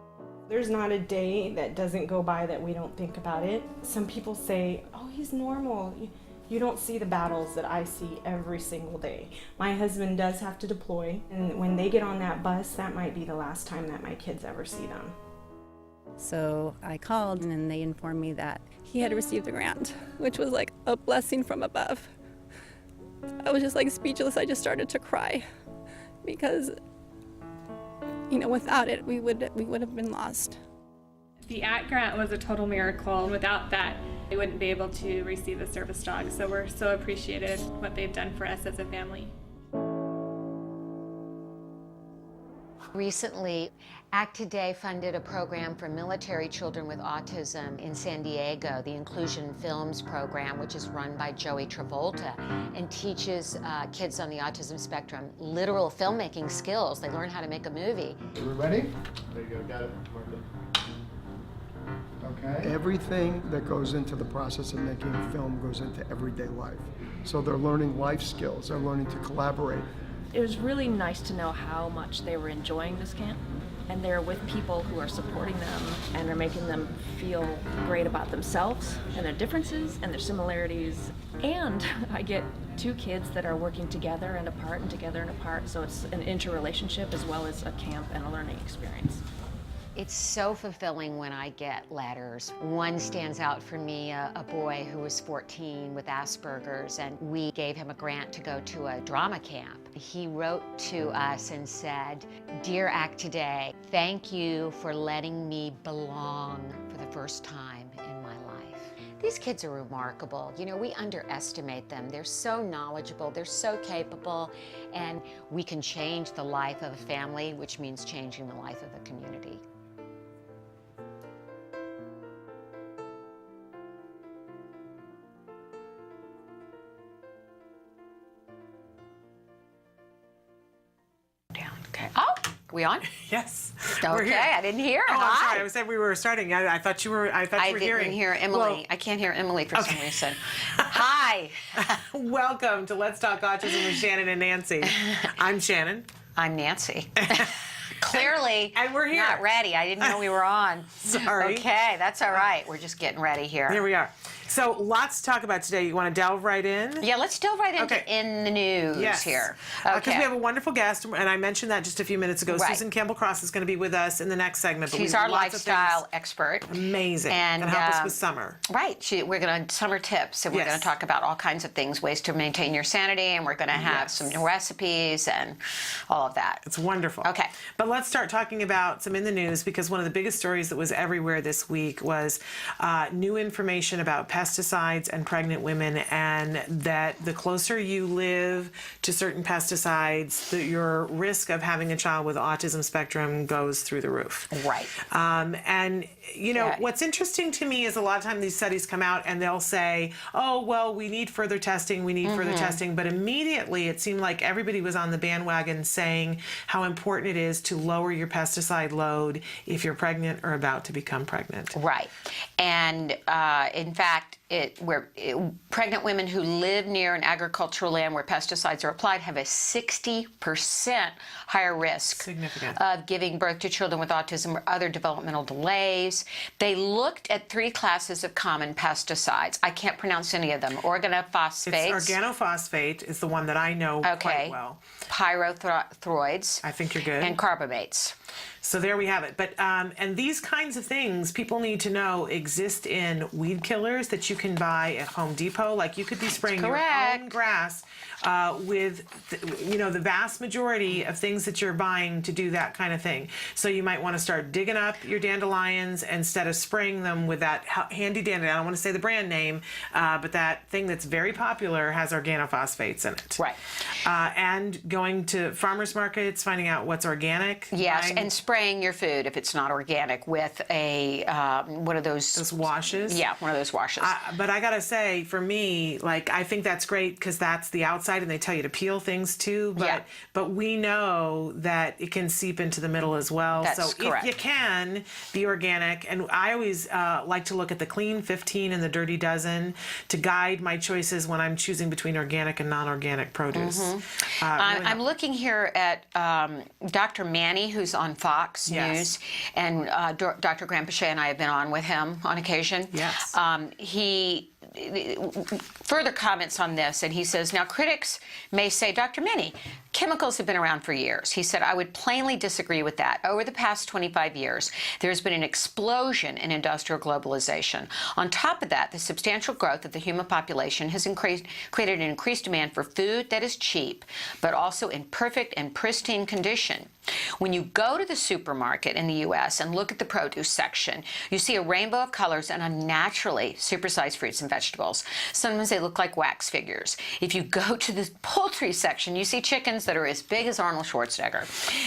There's not a day that doesn't go by that we don't think about it. Some people say, oh, he's normal. You don't see the battles that I see every single day. My husband does have to deploy, and when they get on that bus, that might be the last time that my kids ever see them. So I called, and they informed me that he had received the grant, which was like a blessing from above. I was just like speechless. I just started to cry because, without it, we would have been lost. The ACT grant was a total miracle. Without that, they wouldn't be able to receive the service dog. So we're so appreciative what they've done for us as a family. Recently, ACT Today funded a program for military children with autism in San Diego, the Inclusion Films program, which is run by Joey Travolta, and teaches kids on the autism spectrum literal filmmaking skills. They learn how to make a movie. Are we ready? There you go, got it. Okay. Everything that goes into the process of making a film goes into everyday life. So they're learning life skills, they're learning to collaborate. It was really nice to know how much they were enjoying this camp, and they're with people who are supporting them and are making them feel great about themselves and their differences and their similarities. And I get two kids that are working together and apart and together and apart, so it's an interrelationship as well as a camp and a learning experience. It's so fulfilling when I get letters. One stands out for me, a boy who was 14 with Asperger's, and we gave him a grant to go to a drama camp. He wrote to us and said, "Dear ACT Today, thank you for letting me belong for the first time in my life." These kids are remarkable. We underestimate them. They're so knowledgeable, they're so capable, and we can change the life of a family, which means changing the life of a community. Okay. Oh, we on? Yes. Okay, I didn't hear. Oh, Hi. I'm sorry. I said we were starting. I thought you were. I thought you were hearing. I didn't hear Emily. Well, I can't hear Emily for some reason. Hi. Welcome to Let's Talk Autism with Shannon and Nancy. I'm Shannon. I'm Nancy. Clearly, and we're here. Not ready. I didn't know we were on. Sorry. Okay, that's all right. We're just getting ready here. Here we are. So lots to talk about today. You want to delve right in? Yeah, let's delve right into in the news here. Because we have a wonderful guest, and I mentioned that just a few minutes ago. Right. Susan Campbell-Cross is going to be with us in the next segment. But She's our lifestyle expert. Amazing. And going to help us with summer. Right. We're going to summer tips, and we're going to talk about all kinds of things, ways to maintain your sanity, and we're going to have some new recipes and all of that. It's wonderful. Okay. But let's start talking about some in the news, because one of the biggest stories that was everywhere this week was new information about pesticides and pregnant women, and that the closer you live to certain pesticides, your risk of having a child with autism spectrum goes through the roof. Right. And, you know, what's interesting to me is a lot of times these studies come out and they'll say, oh, well, we need further testing, we need further testing. But immediately it seemed like everybody was on the bandwagon saying how important it is to lower your pesticide load if you're pregnant or about to become pregnant. Right. And in fact, pregnant women who live near an agricultural land where pesticides are applied have a 60% higher risk of giving birth to children with autism or other developmental delays. They looked at 3 classes of common pesticides. I can't pronounce any of them. Organophosphates. Organophosphate is the one that I know quite well. Pyrethroids. I think you're good. And carbamates. So there we have it. But and these kinds of things people need to know exist in weed killers that you can buy at Home Depot. Like you could be spraying your own grass with, the vast majority of things that you're buying to do that kind of thing. So you might want to start digging up your dandelions instead of spraying them with that handy dandelion. I don't want to say the brand name, but that thing that's very popular has organophosphates in it. Right. And going to farmers markets, finding out what's organic. Yes, and spraying your food if it's not organic with a one of those washes. Yeah, one of those washes. But I gotta say, for me, like I think that's great because that's the outside, and they tell you to peel things too. But we know that it can seep into the middle as well. That's correct. If you can be organic, and I always like to look at the Clean 15 and the Dirty Dozen to guide my choices when I'm choosing between organic and non-organic produce. I'm looking here at Dr. Manny, who's on Fox News, and Dr. Granpeesheh and I have been on with him on occasion. Yes. He further comments on this, and he says, now critics may say, Dr. Manny, chemicals have been around for years. He said, I would plainly disagree with that. Over the past 25 years, there's been an explosion in industrial globalization. On top of that, the substantial growth of the human population has created an increased demand for food that is cheap, but also in perfect and pristine condition. When you go to the supermarket in the U.S. and look at the produce section, you see a rainbow of colors and unnaturally supersized fruits and vegetables. Sometimes they look like wax figures. If you go to the poultry section, you see chickens that are as big as Arnold Schwarzenegger.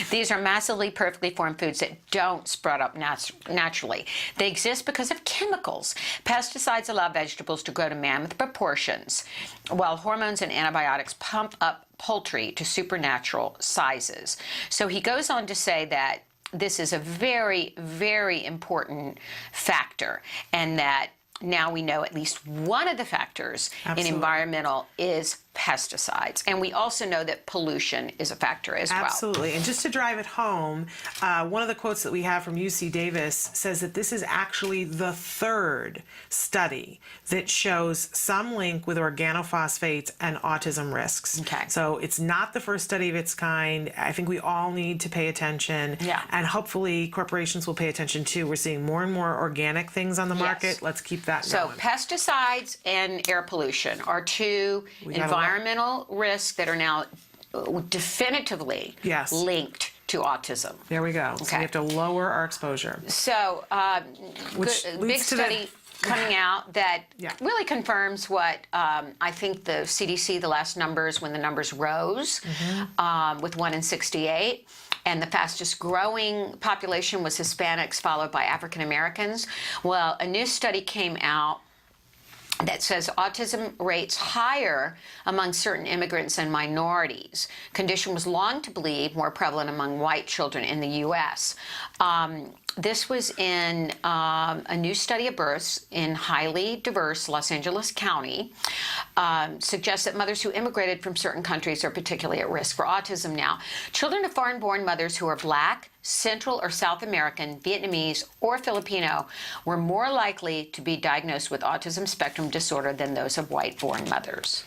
These are massively perfectly formed foods that don't sprout up naturally. They exist because of chemicals. Pesticides allow vegetables to grow to mammoth proportions, while hormones and antibiotics pump up poultry to supernatural sizes. So he goes on to say that this is a very, very important factor, and that now we know at least one of the factors in environmental is pesticides. And we also know that pollution is a factor as well. Absolutely. And just to drive it home, one of the quotes that we have from UC Davis says that this is actually the 3rd study that shows some link with organophosphates and autism risks. Okay. So it's not the first study of its kind. I think we all need to pay attention. Yeah. And hopefully corporations will pay attention too. We're seeing more and more organic things on the market. Yes. Let's keep that So going. pesticides and air pollution are 2 environmental risks that are now definitively linked to autism. There we go. So we have to lower our exposure. So, big study coming out that really confirms what I think the CDC, the last numbers, when the numbers rose with 1 in 68. And the fastest growing population was Hispanics, followed by African Americans. Well, a new study came out that says autism rates higher among certain immigrants and minorities. Condition was long to believe more prevalent among white children in the U.S. This was in a new study of births in highly diverse Los Angeles County. Suggests that mothers who immigrated from certain countries are particularly at risk for autism now. Children of foreign-born mothers who are Black, Central or South American, Vietnamese, or Filipino were more likely to be diagnosed with autism spectrum disorder than those of white-born mothers.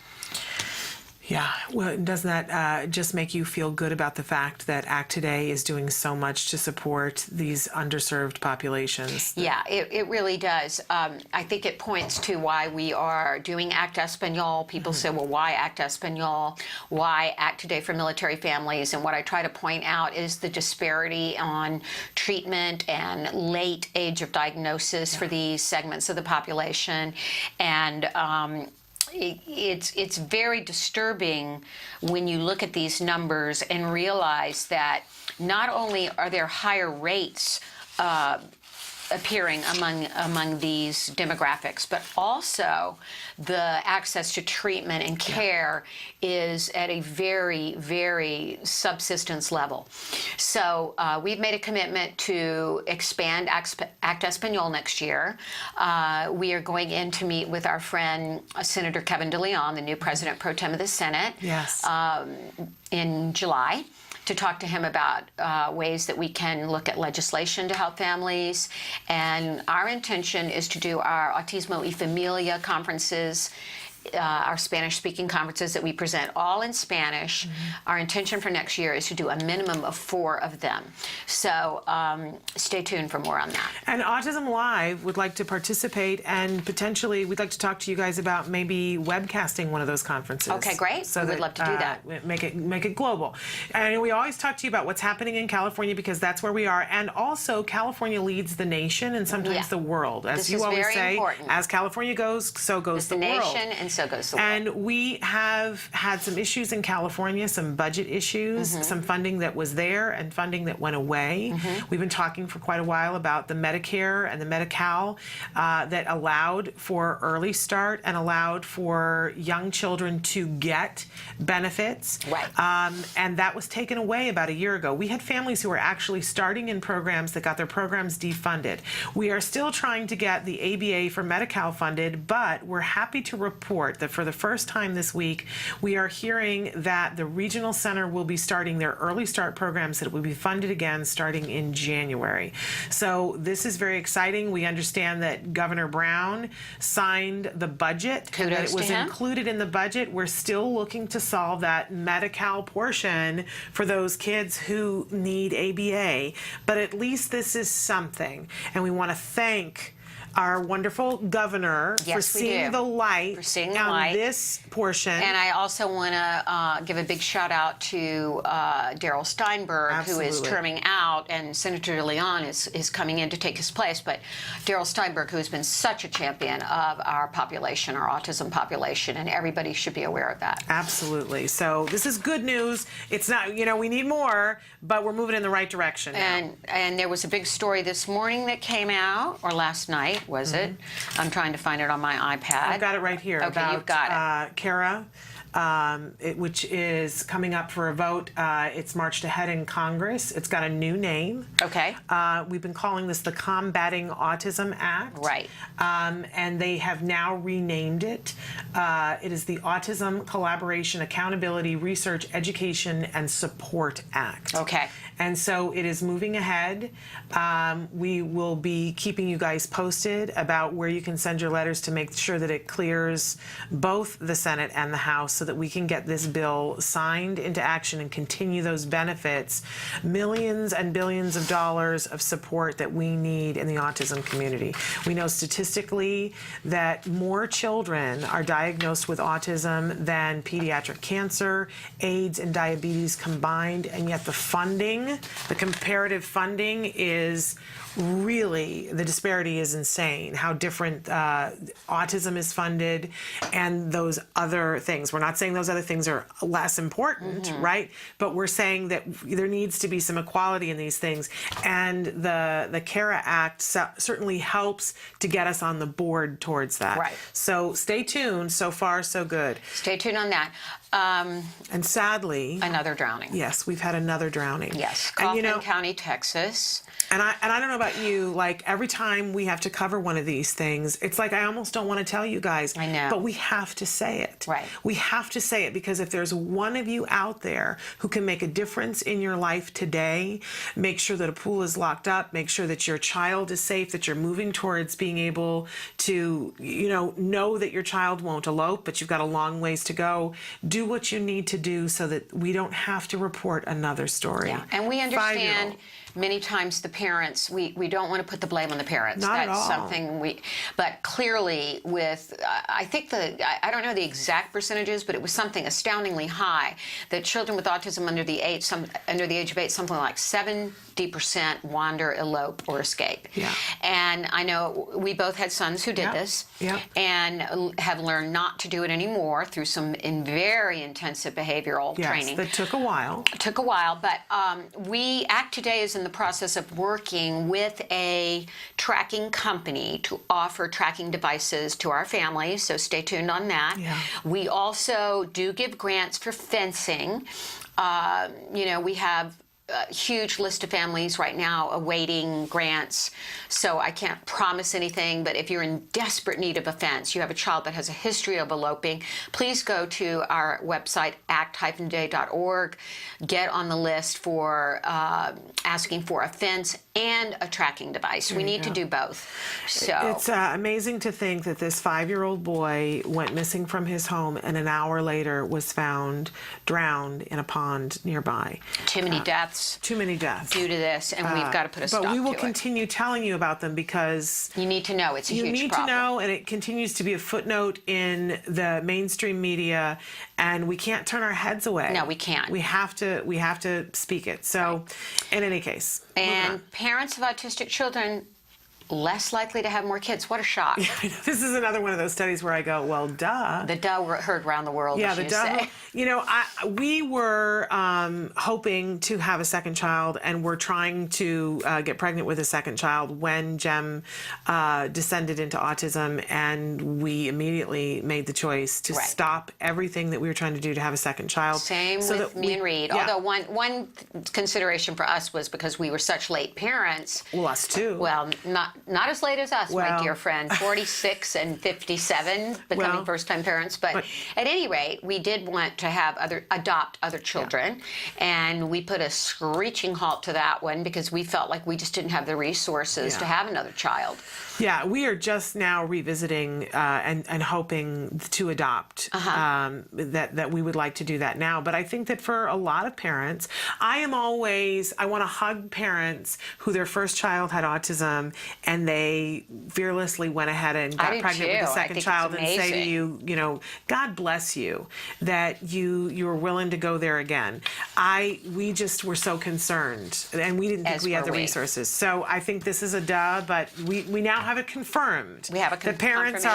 Yeah, well, doesn't that just make you feel good about the fact that ACT Today is doing so much to support these underserved populations? Yeah, it really does. I think it points to why we are doing ACT Espanol. People say, well, why ACT Espanol? Why ACT Today for military families? And what I try to point out is the disparity on treatment and late age of diagnosis for these segments of the population. And it's very disturbing when you look at these numbers and realize that not only are there higher rates appearing among these demographics, but also the access to treatment and care is at a very, very subsistence level. So we've made a commitment to expand ACT Espanol next year. We are going in to meet with our friend Senator Kevin DeLeon, the new President Pro Tem of the Senate, in July, to talk to him about ways that we can look at legislation to help families. And our intention is to do our Autismo y Familia conferences, our Spanish-speaking conferences that we present all in Spanish. Our intention for next year is to do a minimum of 4 of them. So stay tuned for more on that. And Autism Live would like to participate, and potentially we'd like to talk to you guys about maybe webcasting one of those conferences. Okay, great. So we'd love to do that. Make it global. And we always talk to you about what's happening in California because that's where we are. And also, California leads the nation and sometimes the world. As you always say, as California goes, so goes the world. Nation, and so goes the world. And we have had some issues in California, some budget issues, some funding that was there and funding that went away. We've been talking for quite a while about the Medicare and the Medi-Cal that allowed for early start and allowed for young children to get benefits. Right. And that was taken away about a year ago. We had families who were actually starting in programs that got their programs defunded. We are still trying to get the ABA for Medi-Cal funded, but we're happy to report that for the first time this week, we are hearing that the regional center will be starting their early start programs that will be funded again starting in January. So this is very exciting. We understand that Governor Brown signed the budget. Kudos that it was to him. included in the budget. We're still looking to solve that Medi-Cal portion for those kids who need ABA, but at least this is something. And we want to thank our wonderful governor for seeing the light on this portion. And I also want to give a big shout out to Darrell Steinberg, who is terming out, and Senator DeLeon is coming in to take his place. But Darrell Steinberg, who has been such a champion of our population, our autism population, and everybody should be aware of that. Absolutely. So this is good news. It's not, we need more, but we're moving in the right direction now. And there was a big story this morning that came out, or last night, was it? I'm trying to find it on my iPad. I've got it right here. Okay, about, you've got it. CARA, which is coming up for a vote. It's marched ahead in Congress. It's got a new name. Okay. We've been calling this the Combating Autism Act. Right. And they have now renamed it. It is the Autism Collaboration, Accountability, Research, Education, and Support Act. Okay. And so it is moving ahead. We will be keeping you guys posted about where you can send your letters to make sure that it clears both the Senate and the House so that we can get this bill signed into action and continue those benefits, millions and billions of dollars of support that we need in the autism community. We know statistically that more children are diagnosed with autism than pediatric cancer, AIDS, and diabetes combined, and yet the funding, the comparative funding is really, the disparity is insane, how different autism is funded and those other things. We're not saying those other things are less important, right? But we're saying that there needs to be some equality in these things. And the CARA Act certainly helps to get us on the board towards that. Right. So stay tuned. So far, so good. Stay tuned on that. And sadly, another drowning. Yes, we've had another drowning. Yes, Kaufman County, Texas. And I don't know about you, like every time we have to cover one of these things, it's like I almost don't want to tell you guys. I know. But we have to say it. Right. We have have to say it, because if there's one of you out there who can make a difference in your life today, make sure that a pool is locked up, make sure that your child is safe, that you're moving towards being able to, know that your child won't elope, but you've got a long ways to go. Do what you need to do so that we don't have to report another story. Yeah, and we understand many times the parents, we don't want to put the blame on the parents. Not at all. Something but clearly with, I think I don't know the exact percentages, but it was something astoundingly high, that children with autism under the age of 8, something like 70% wander, elope, or escape. Yeah. And I know we both had sons who did this and have learned not to do it anymore through some very intensive behavioral training. Yes, that took a while. It took a while, but ACT today is in the process of working with a tracking company to offer tracking devices to our families, so stay tuned on that. Yeah. We also do give grants for fencing. We have a huge list of families right now awaiting grants, so I can't promise anything, but if you're in desperate need of a fence, you have a child that has a history of eloping, please go to our website, act-today.org, get on the list for asking for a fence and a tracking device. We need to do both. So it's amazing to think that this 5-year-old boy went missing from his home and an hour later was found drowned in a pond nearby. Too many deaths. Too many deaths. Due to this, and we've got to put a stop to it. But we will continue telling you about them, because you need to know it's a huge problem. You need to know, and it continues to be a footnote in the mainstream media, and we can't turn our heads away. No, we can't. We have to speak it. So, in any case. And parents of autistic children less likely to have more kids. What a shock. Yeah, this is another one of those studies where I go, well, duh. The duh heard around the world, yeah, the duh. We were hoping to have a second child, and we're trying to get pregnant with a second child when Jem descended into autism, and we immediately made the choice to stop everything that we were trying to do to have a second child. Same with me and Reed. Yeah. Although one consideration for us was because we were such late parents. Well, us too. Well, not as late as us, my dear friend, 46 and 57, becoming first-time parents. But at any rate, we did want to adopt other children, and we put a screeching halt to that one because we felt like we just didn't have the resources to have another child. Yeah, we are just now revisiting and hoping to adopt. That we would like to do that now. But I think that for a lot of parents, I want to hug parents who their first child had autism and they fearlessly went ahead and got pregnant with a second child and say to you, God bless you that you were willing to go there again. We just were so concerned, and we didn't think we had the resources. So I think this is a duh, but we now have it confirmed. We have a that parents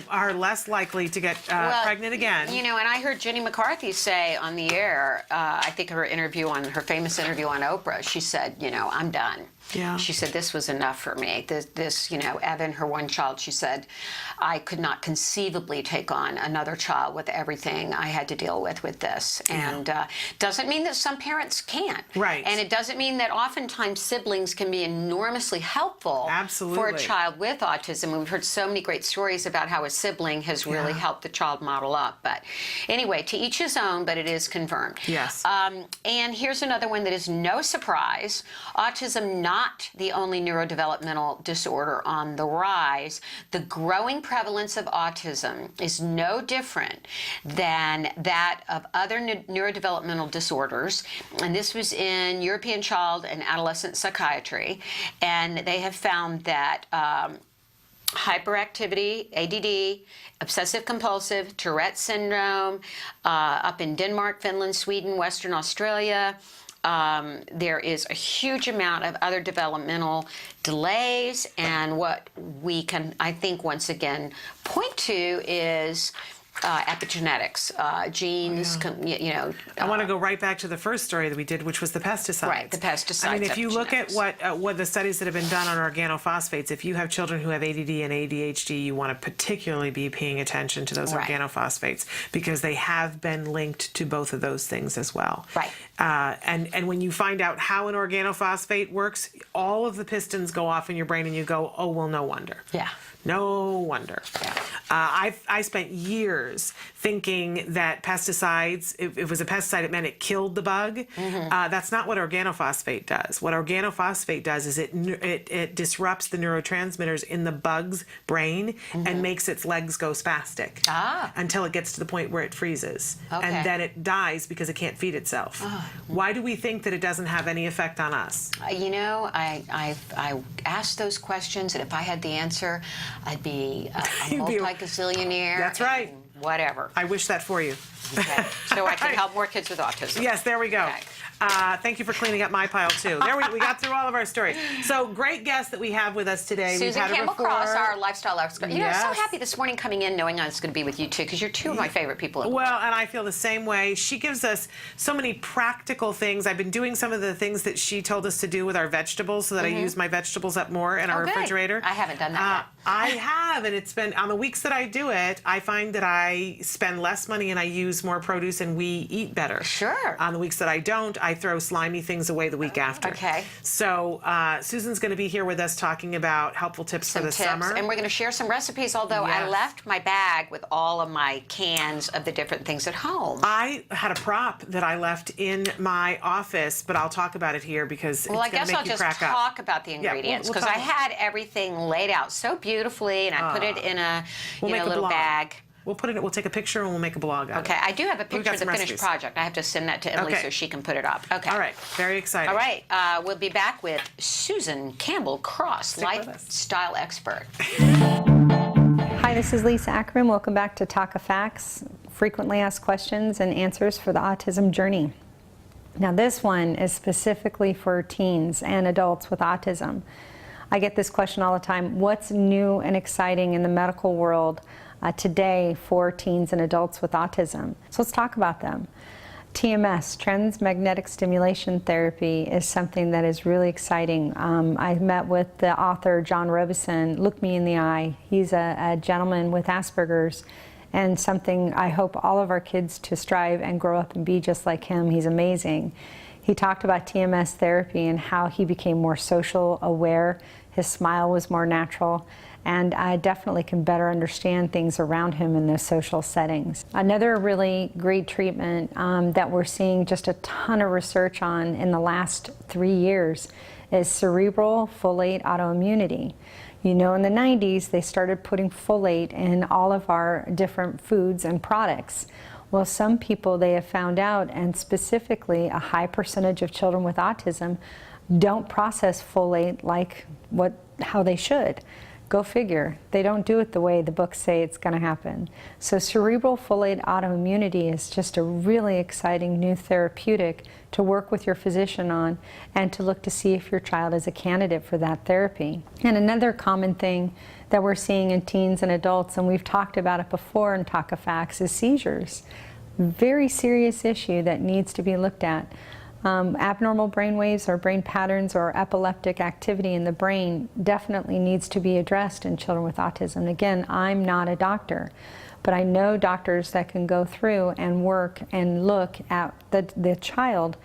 are less likely to get pregnant again. And I heard Jenny McCarthy say on the air, I think her famous interview on Oprah, she said, I'm done. Yeah. She said, this was enough for me. This, Evan, her one child, she said, I could not conceivably take on another child with everything I had to deal with this. And doesn't mean that some parents can't. Right. And it doesn't mean that oftentimes siblings can be enormously helpful for a child with autism. We've heard so many great stories about how a sibling has really helped the child model up. But anyway, to each his own, but it is confirmed. Yes. And here's another one that is no surprise. Autism not the only neurodevelopmental disorder on the rise. The growing prevalence of autism is no different than that of other neurodevelopmental disorders. And this was in European Child and Adolescent Psychiatry. And they have found that hyperactivity, ADD, obsessive-compulsive, Tourette syndrome, up in Denmark, Finland, Sweden, Western Australia, there is a huge amount of other developmental delays, and what we can, I think, once again point to is epigenetics, genes, I want to go right back to the first story that we did, which was the pesticides. Right, the pesticides. I mean, if you look at what the studies that have been done on organophosphates, if you have children who have ADD and ADHD, you want to particularly be paying attention to those organophosphates because they have been linked to both of those things as well. Right. And when you find out how an organophosphate works, all of the pistons go off in your brain and you go, oh, well, no wonder. Yeah. No wonder. I spent years thinking that pesticides, if it was a pesticide, it meant it killed the bug. That's not what organophosphate does. What organophosphate does is it disrupts the neurotransmitters in the bug's brain and makes its legs go spastic until it gets to the point where it freezes. And then it dies because it can't feed itself. Why do we think that it doesn't have any effect on us? You know, I asked those questions, and if I had the answer, I'd be a multi-gazillionaire. That's right. Whatever. I wish that for you. Okay. So I can help more kids with autism. Yes, there we go. Okay. Thank you for cleaning up my pile, too. There we got through all of our stories. So, great guest that we have with us today. Susan Campbell Cross, our lifestyle expert. You know, I'm so Yes. happy this morning coming in knowing I was going to be with you, too, because you're two of my favorite people in the world. Well, and I feel the same way. She gives us so many practical things. I've been doing some of the things that she told us to do with our vegetables so that I use my vegetables up more in our refrigerator. I haven't done that yet. I have, and it's been, on the weeks that I do it, I find that I spend less money and I use more produce and we eat better. Sure. On the weeks that I don't, I throw slimy things away the week after. Okay. So Susan's going to be here with us talking about helpful tips for the summer. And we're going to share some recipes, although I left my bag with all of my cans of the different things at home. I had a prop that I left in my office, but I'll talk about it here because Well, I it's going guess to make I'll you just crack up. talk about the ingredients we'll because I had everything laid out so beautifully, and I put it in a little bag. We'll put it. We'll take a picture and we'll make a blog out of it. Okay, I do have a We've picture got of the some finished recipes. project. I have to send that to Emily so she can put it up. Okay. All right. Very exciting. All right. We'll be back with Susan Campbell Cross, lifestyle expert. Hi, this is Lisa Ackerman. Welcome back to Talk of Facts, frequently asked questions and answers for the autism journey. Now, this one is specifically for teens and adults with autism. I get this question all the time. What's new and exciting in the medical world today for teens and adults with autism? So let's talk about them. TMS, transmagnetic stimulation therapy, is something that is really exciting. I met with the author, John Robison. Look me in the eye. He's a gentleman with Asperger's, and something I hope all of our kids to strive and grow up and be just like him. He's amazing. He talked about TMS therapy and how he became more social aware. His smile was more natural, and I definitely can better understand things around him in those social settings. Another really great treatment that we're seeing just a ton of research on in the last 3 years is cerebral folate autoimmunity. You know, in the 90s, they started putting folate in all of our different foods and products. Well, some people they have found out, and specifically a high percentage of children with autism, don't process folate like how they should. Go figure. They don't do it the way the books say it's going to happen. So cerebral folate autoimmunity is just a really exciting new therapeutic to work with your physician on and to look to see if your child is a candidate for that therapy. And another common thing that we're seeing in teens and adults, and we've talked about it before in Talk of Facts, is seizures. Very serious issue that needs to be looked at. Abnormal brain waves or brain patterns or epileptic activity in the brain definitely needs to be addressed in children with autism. Again, I'm not a doctor, but I know doctors that can go through and work and look at the child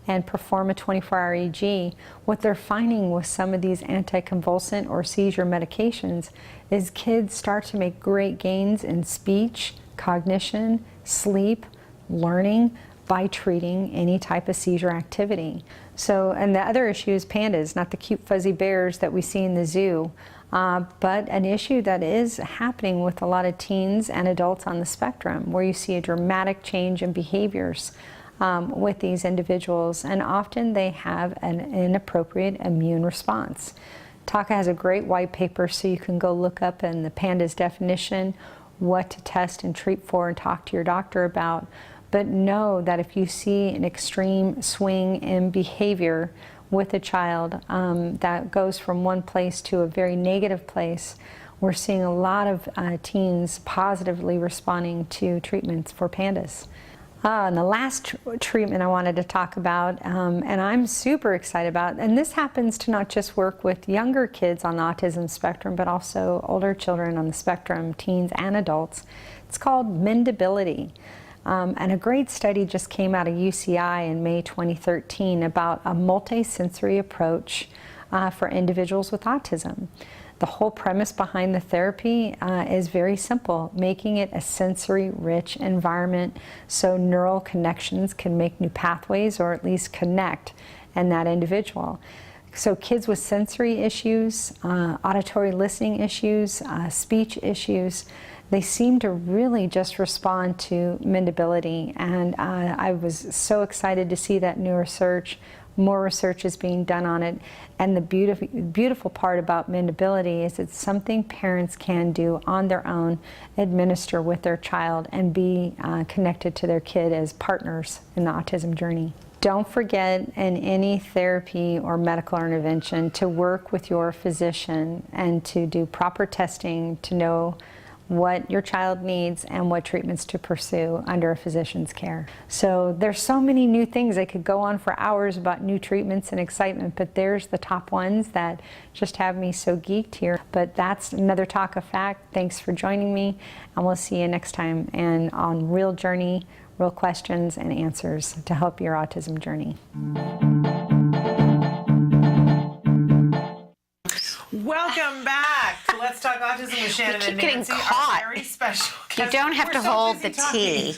and perform a 24-hour EEG. What they're finding with some of these anticonvulsant or seizure medications is kids start to make great gains in speech, cognition, sleep, learning, by treating any type of seizure activity. So, and the other issue is pandas, not the cute fuzzy bears that we see in the zoo, but an issue that is happening with a lot of teens and adults on the spectrum, where you see a dramatic change in behaviors with these individuals, and often they have an inappropriate immune response. TACA has a great white paper, so you can go look up in the pandas definition what to test and treat for and talk to your doctor about. But know that if you see an extreme swing in behavior with a child that goes from one place to a very negative place, we're seeing a lot of teens positively responding to treatments for pandas. And the last treatment I wanted to talk about, and I'm super excited about, and this happens to not just work with younger kids on the autism spectrum, but also older children on the spectrum, teens and adults. It's called mendability. And a great study just came out of UCI in May 2013 about a multisensory approach for individuals with autism. The whole premise behind the therapy is very simple, making it a sensory-rich environment so neural connections can make new pathways or at least connect in that individual. So kids with sensory issues, auditory listening issues, speech issues, they seem to really just respond to mendability. And I was so excited to see that new research. More research is being done on it. And the beautiful part about mendability is it's something parents can do on their own, administer with their child, and be connected to their kid as partners in the autism journey. Don't forget in any therapy or medical intervention to work with your physician and to do proper testing to know what your child needs and what treatments to pursue under a physician's care. So there's so many new things. I could go on for hours about new treatments and excitement, but there's the top ones that just have me so geeked here. But that's another Talk of Fact. Thanks for joining me, and we'll see you next time and on Real Journey, Real Questions and Answers to help your autism journey. Welcome back to Let's Talk Autism with Shannon and Nancy. Getting caught. Our very special You don't have to hold the tea.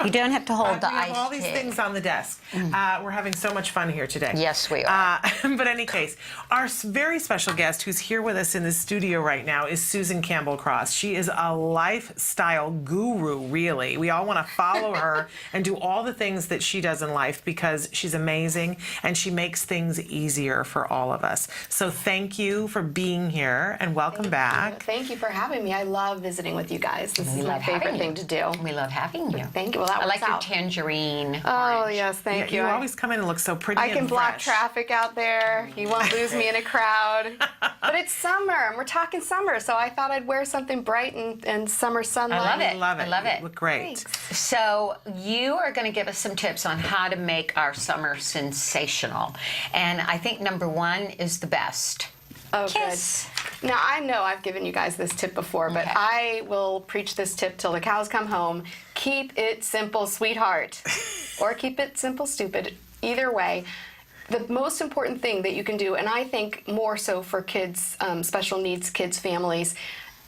You don't have to hold the we have iced all these tea. things on the desk. We're having so much fun here today. Yes, we are. But in any case, our very special guest who's here with us in the studio right now is Susan Campbell Cross. She is a lifestyle guru, really. We all want to follow her and do all the things that she does in life because she's amazing and she makes things easier for all of us. So thank you for being here and welcome back. Thank you for having me. I love visiting with you guys. This is my favorite thing to do. We love having you. Thank you. Well, that I like works your out. tangerine. Oh, yes, thank you. You always come in and look so pretty I and can block fresh. traffic out there. You won't lose me in a crowd. But it's summer, and we're talking summer, so I thought I'd wear something bright and summer sunlight. I love it. I love it. You look great. Thanks. So you are going to give us some tips on how to make our summer sensational. And I think number one is the best. Oh, Kiss. Good. Now, I know I've given you guys this tip before, but I will preach this tip till the cows come home. Keep it simple, sweetheart. Or keep it simple, stupid. Either way. The most important thing that you can do, and I think more so for kids, special needs kids, families,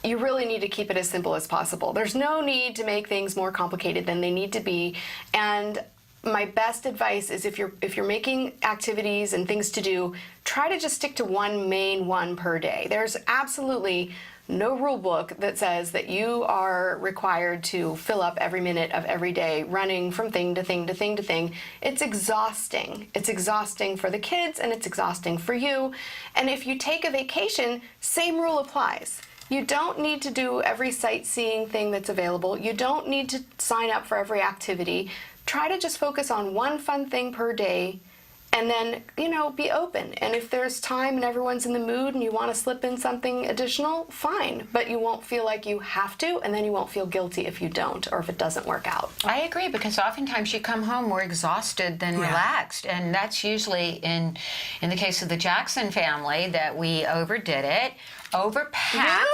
you really need to keep it as simple as possible. There's no need to make things more complicated than they need to be. And my best advice is if you're making activities and things to do, try to just stick to one per day. There's absolutely no rule book that says that you are required to fill up every minute of every day running from thing to thing to thing to thing. It's exhausting. It's exhausting for the kids and it's exhausting for you. And if you take a vacation, same rule applies. You don't need to do every sightseeing thing that's available. You don't need to sign up for every activity. Try to just focus on one fun thing per day and then, be open. And if there's time and everyone's in the mood and you want to slip in something additional, fine. But you won't feel like you have to, and then you won't feel guilty if you don't or if it doesn't work out. I agree, because oftentimes you come home more exhausted than relaxed. And that's usually in the case of the Jackson family that we overdid it. Overpacked. No,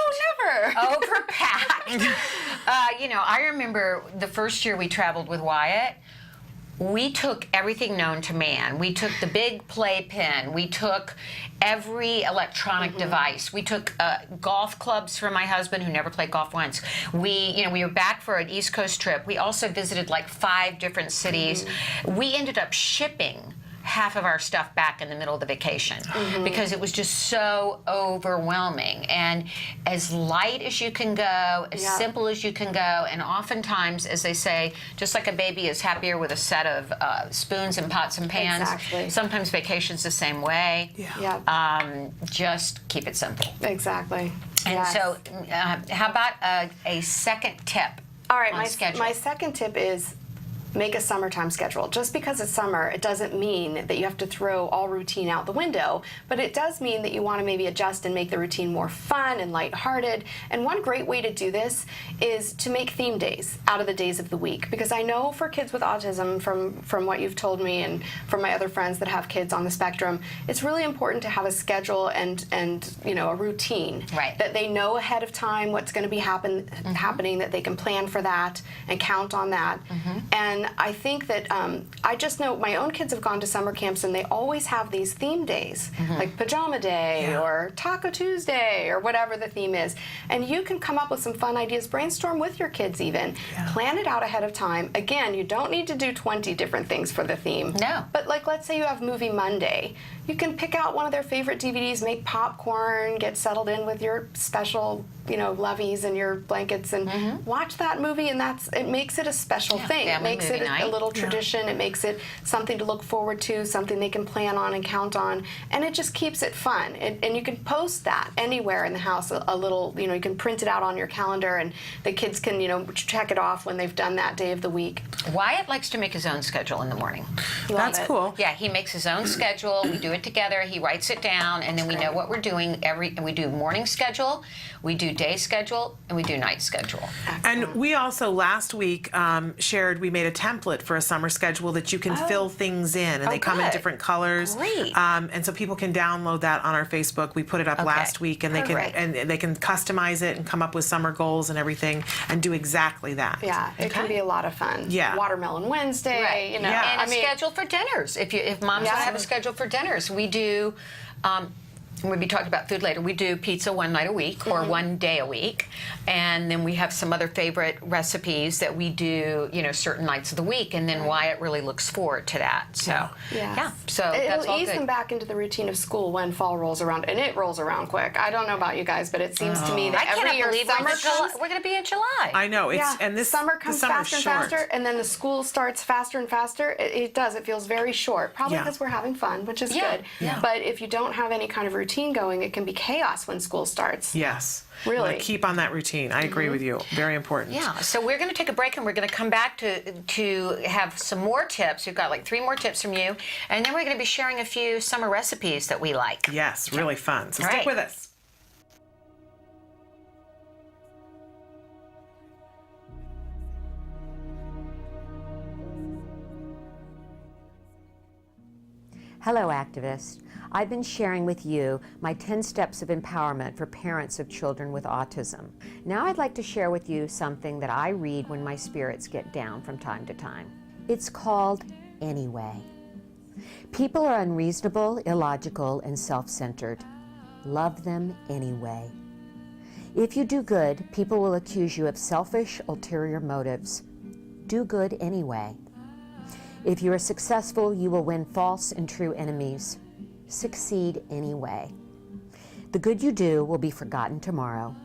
never. Overpacked. I remember the first year we traveled with Wyatt, we took everything known to man. We took the big playpen. We took every electronic device. We took golf clubs for my husband, who never played golf once. We were back for an East Coast trip. We also visited like 5 different cities. We ended up shipping half of our stuff back in the middle of the vacation because it was just so overwhelming. And as light as you can go, as simple as you can go, and oftentimes, as they say, just like a baby is happier with a set of spoons and pots and pans, Exactly. sometimes vacation's the same way. Just keep it simple. Exactly. And so how about a second tip? All right, on schedule? my second tip is make a summertime schedule. Just because it's summer, it doesn't mean that you have to throw all routine out the window, but it does mean that you want to maybe adjust and make the routine more fun and lighthearted. And one great way to do this is to make theme days out of the days of the week. Because I know for kids with autism, from what you've told me and from my other friends that have kids on the spectrum, it's really important to have a schedule and a routine. Right. That they know ahead of time what's going to be happening, that they can plan for that and count on that. And And I think that I just know my own kids have gone to summer camps, and they always have these theme days, like Pajama Day or Taco Tuesday or whatever the theme is. And you can come up with some fun ideas, brainstorm with your kids even, plan it out ahead of time. Again, you don't need to do 20 different things for the theme. No. But like, let's say you have Movie Monday. You can pick out one of their favorite DVDs, make popcorn, get settled in with your special, loveys and your blankets, and watch that movie, and it makes it a special thing. It makes it a little tradition. It makes it something to look forward to, something they can plan on and count on, and it just keeps it fun. And you can post that anywhere in the house, a little, you can print it out on your calendar, and the kids can, check it off when they've done that day of the week. Wyatt likes to make his own schedule in the morning. That's cool. Yeah, he makes his own schedule. We do it together. He writes it down, and then we know what we're doing. And we do morning schedule, we do day schedule, and we do night schedule. And we also last week we made a template for a summer schedule that you can fill things in, and they come in different colors. Great. And so people can download that on our Facebook. We put it up last week, and they can customize it and come up with summer goals and everything, and do exactly that. Yeah, it can be a lot of fun. Yeah. Watermelon Wednesday, And a schedule for dinners. If mom's gonna have a schedule for dinners, we do. We'll be talking about food later. We do pizza one night a week or one day a week, and then we have some other favorite recipes that we do, certain nights of the week, and then Wyatt really looks forward to that. So so that's all it'll ease good. them back into the routine of school when fall rolls around, and it rolls around quick. I don't know about you guys, but it seems to me that every year summer comes. We're going to be in July. I know and this summer comes faster and faster, and then the school starts faster and faster. It does. It feels very short, probably because we're having fun, which is good. Yeah. But if you don't have any kind of routine going, it can be chaos when school starts. Yes. Really. Keep on that routine. I agree with you. Very important. Yeah. So we're going to take a break, and we're going to come back to have some more tips. We've got like 3 more tips from you, and then we're going to be sharing a few summer recipes that we like. Yes, really fun. So All stick right. with us. Hello, activists. I've been sharing with you my 10 steps of empowerment for parents of children with autism. Now I'd like to share with you something that I read when my spirits get down from time to time. It's called Anyway. People are unreasonable, illogical, and self-centered. Love them anyway. If you do good, people will accuse you of selfish, ulterior motives. Do good anyway. If you are successful, you will win false and true enemies. Succeed anyway. The good you do will be forgotten tomorrow.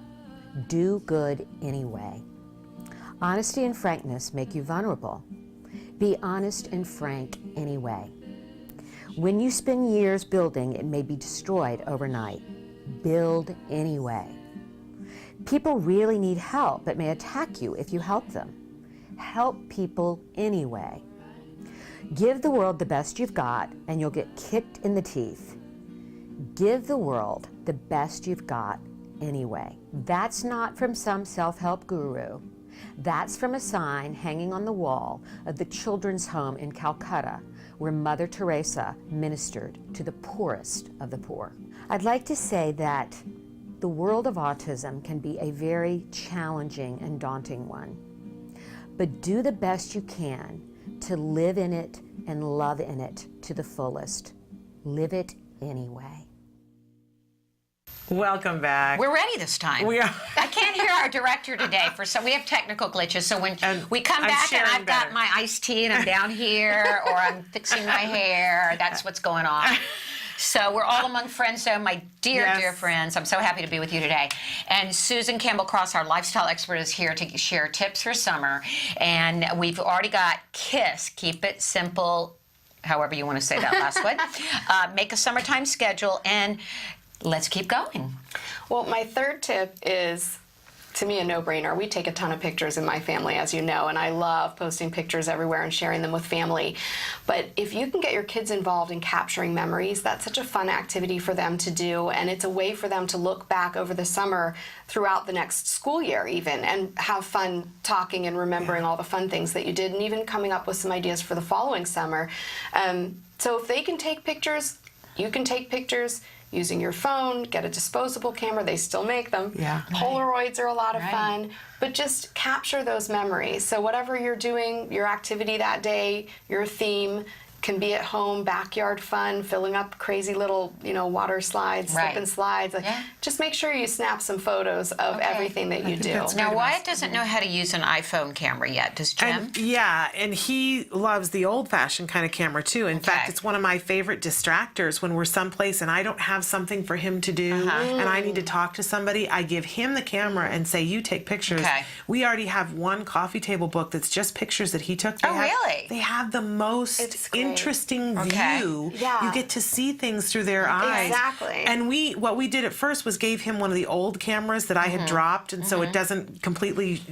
Do good anyway. Honesty and frankness make you vulnerable. Be honest and frank anyway. When you spend years building, it may be destroyed overnight. Build anyway. People really need help, but may attack you if you help them. Help people anyway. Give the world the best you've got, and you'll get kicked in the teeth. Give the world the best you've got anyway. That's not from some self-help guru. That's from a sign hanging on the wall of the children's home in Calcutta, where Mother Teresa ministered to the poorest of the poor. I'd like to say that the world of autism can be a very challenging and daunting one. But do the best you can to live in it and love in it to the fullest. Live it anyway. Welcome back. We're ready this time. We are. I can't hear our director today we have technical glitches. So when we come back and I've got my iced tea and I'm down here or I'm fixing my hair, that's what's going on. So we're all among friends, so my dear friends, I'm so happy to be with you today. And Susan Campbell-Cross, our lifestyle expert, is here to share tips for summer. And we've already got KISS, keep it simple, however you want to say that last one. Make a summertime schedule, and let's keep going. Well, my third tip is, to me, a no-brainer. We take a ton of pictures in my family, as you know, and I love posting pictures everywhere and sharing them with family. But if you can get your kids involved in capturing memories, that's such a fun activity for them to do, and it's a way for them to look back over the summer throughout the next school year even, and have fun talking and remembering all the fun things that you did, and even coming up with some ideas for the following summer. So if they can take pictures, you can take pictures. using your phone, get a disposable camera. They still make them. Yeah. Polaroids are a lot of Right. fun, but just capture those memories. So whatever you're doing, your activity that day, your theme, can be at home, backyard fun, filling up crazy little, water slides, slip and slides. Yeah. Just make sure you snap some photos of everything that you do. Now, Wyatt doesn't know how to use an iPhone camera yet, does Jim? And he loves the old-fashioned kind of camera too. In fact, it's one of my favorite distractors when we're someplace and I don't have something for him to do and I need to talk to somebody. I give him the camera and say, "You take pictures." Okay. We already have one coffee table book that's just pictures that he took. Really? They have the most interesting view. Yeah. You get to see things through their eyes. Exactly. And what we did at first was gave him one of the old cameras that I had dropped, and so it doesn't completely,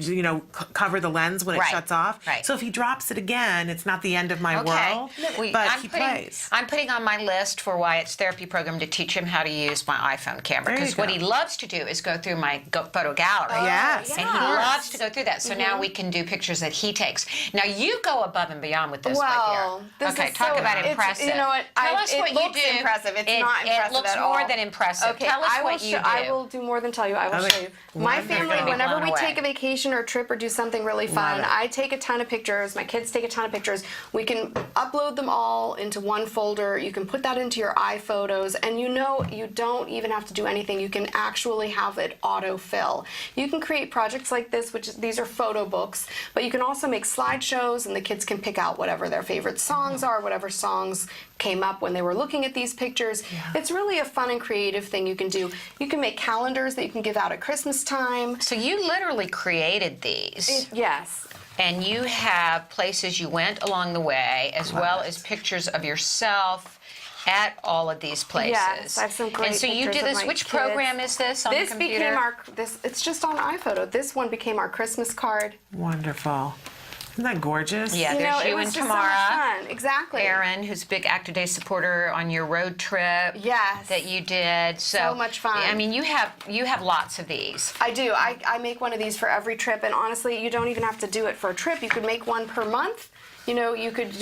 cover the lens when it shuts off. Right. So if he drops it again, it's not the end of my world. But he plays. I'm putting on my list for Wyatt's therapy program to teach him how to use my iPhone camera, There you because what go. he loves to do is go through my photo gallery. Yes. And he loves to go through that. So now we can do pictures that he takes. Now you go above and beyond with this Well, right here. Okay, talk about impressive. You know what? Tell us it what looks you do. impressive. It's not impressive It looks at all. more than impressive. Okay, Tell us I will what you do. I will do more than tell you. I will show you. My family, You're gonna be whenever blown we away. take a vacation or a trip or do something really fun, Love it. I take a ton of pictures. My kids take a ton of pictures. We can upload them all into one folder. You can put that into your iPhotos, and you don't even have to do anything. You can actually have it autofill. You can create projects like this, these are photo books, but you can also make slideshows, and the kids can pick out whatever their favorite songs are, whatever songs came up when they were looking at these pictures. It's really a fun and creative thing you can do. You can make calendars that you can give out at Christmas time. So you literally created these. Yes. And you have places you went along the way, as well as pictures of yourself at all of these places. Yes, I have some great And so you pictures did of this. my Which kids. program is this on the computer? It's just on iPhoto. This one became our Christmas card. Wonderful. Isn't that gorgeous? Yeah, there's it you was and just so much Tamara. fun. Exactly. Aaron, who's a big Active Day supporter on your road trip. Yes. That you did. So much fun. I mean, you have lots of these. I do. I make one of these for every trip, and honestly, you don't even have to do it for a trip. You could make one per month. You could,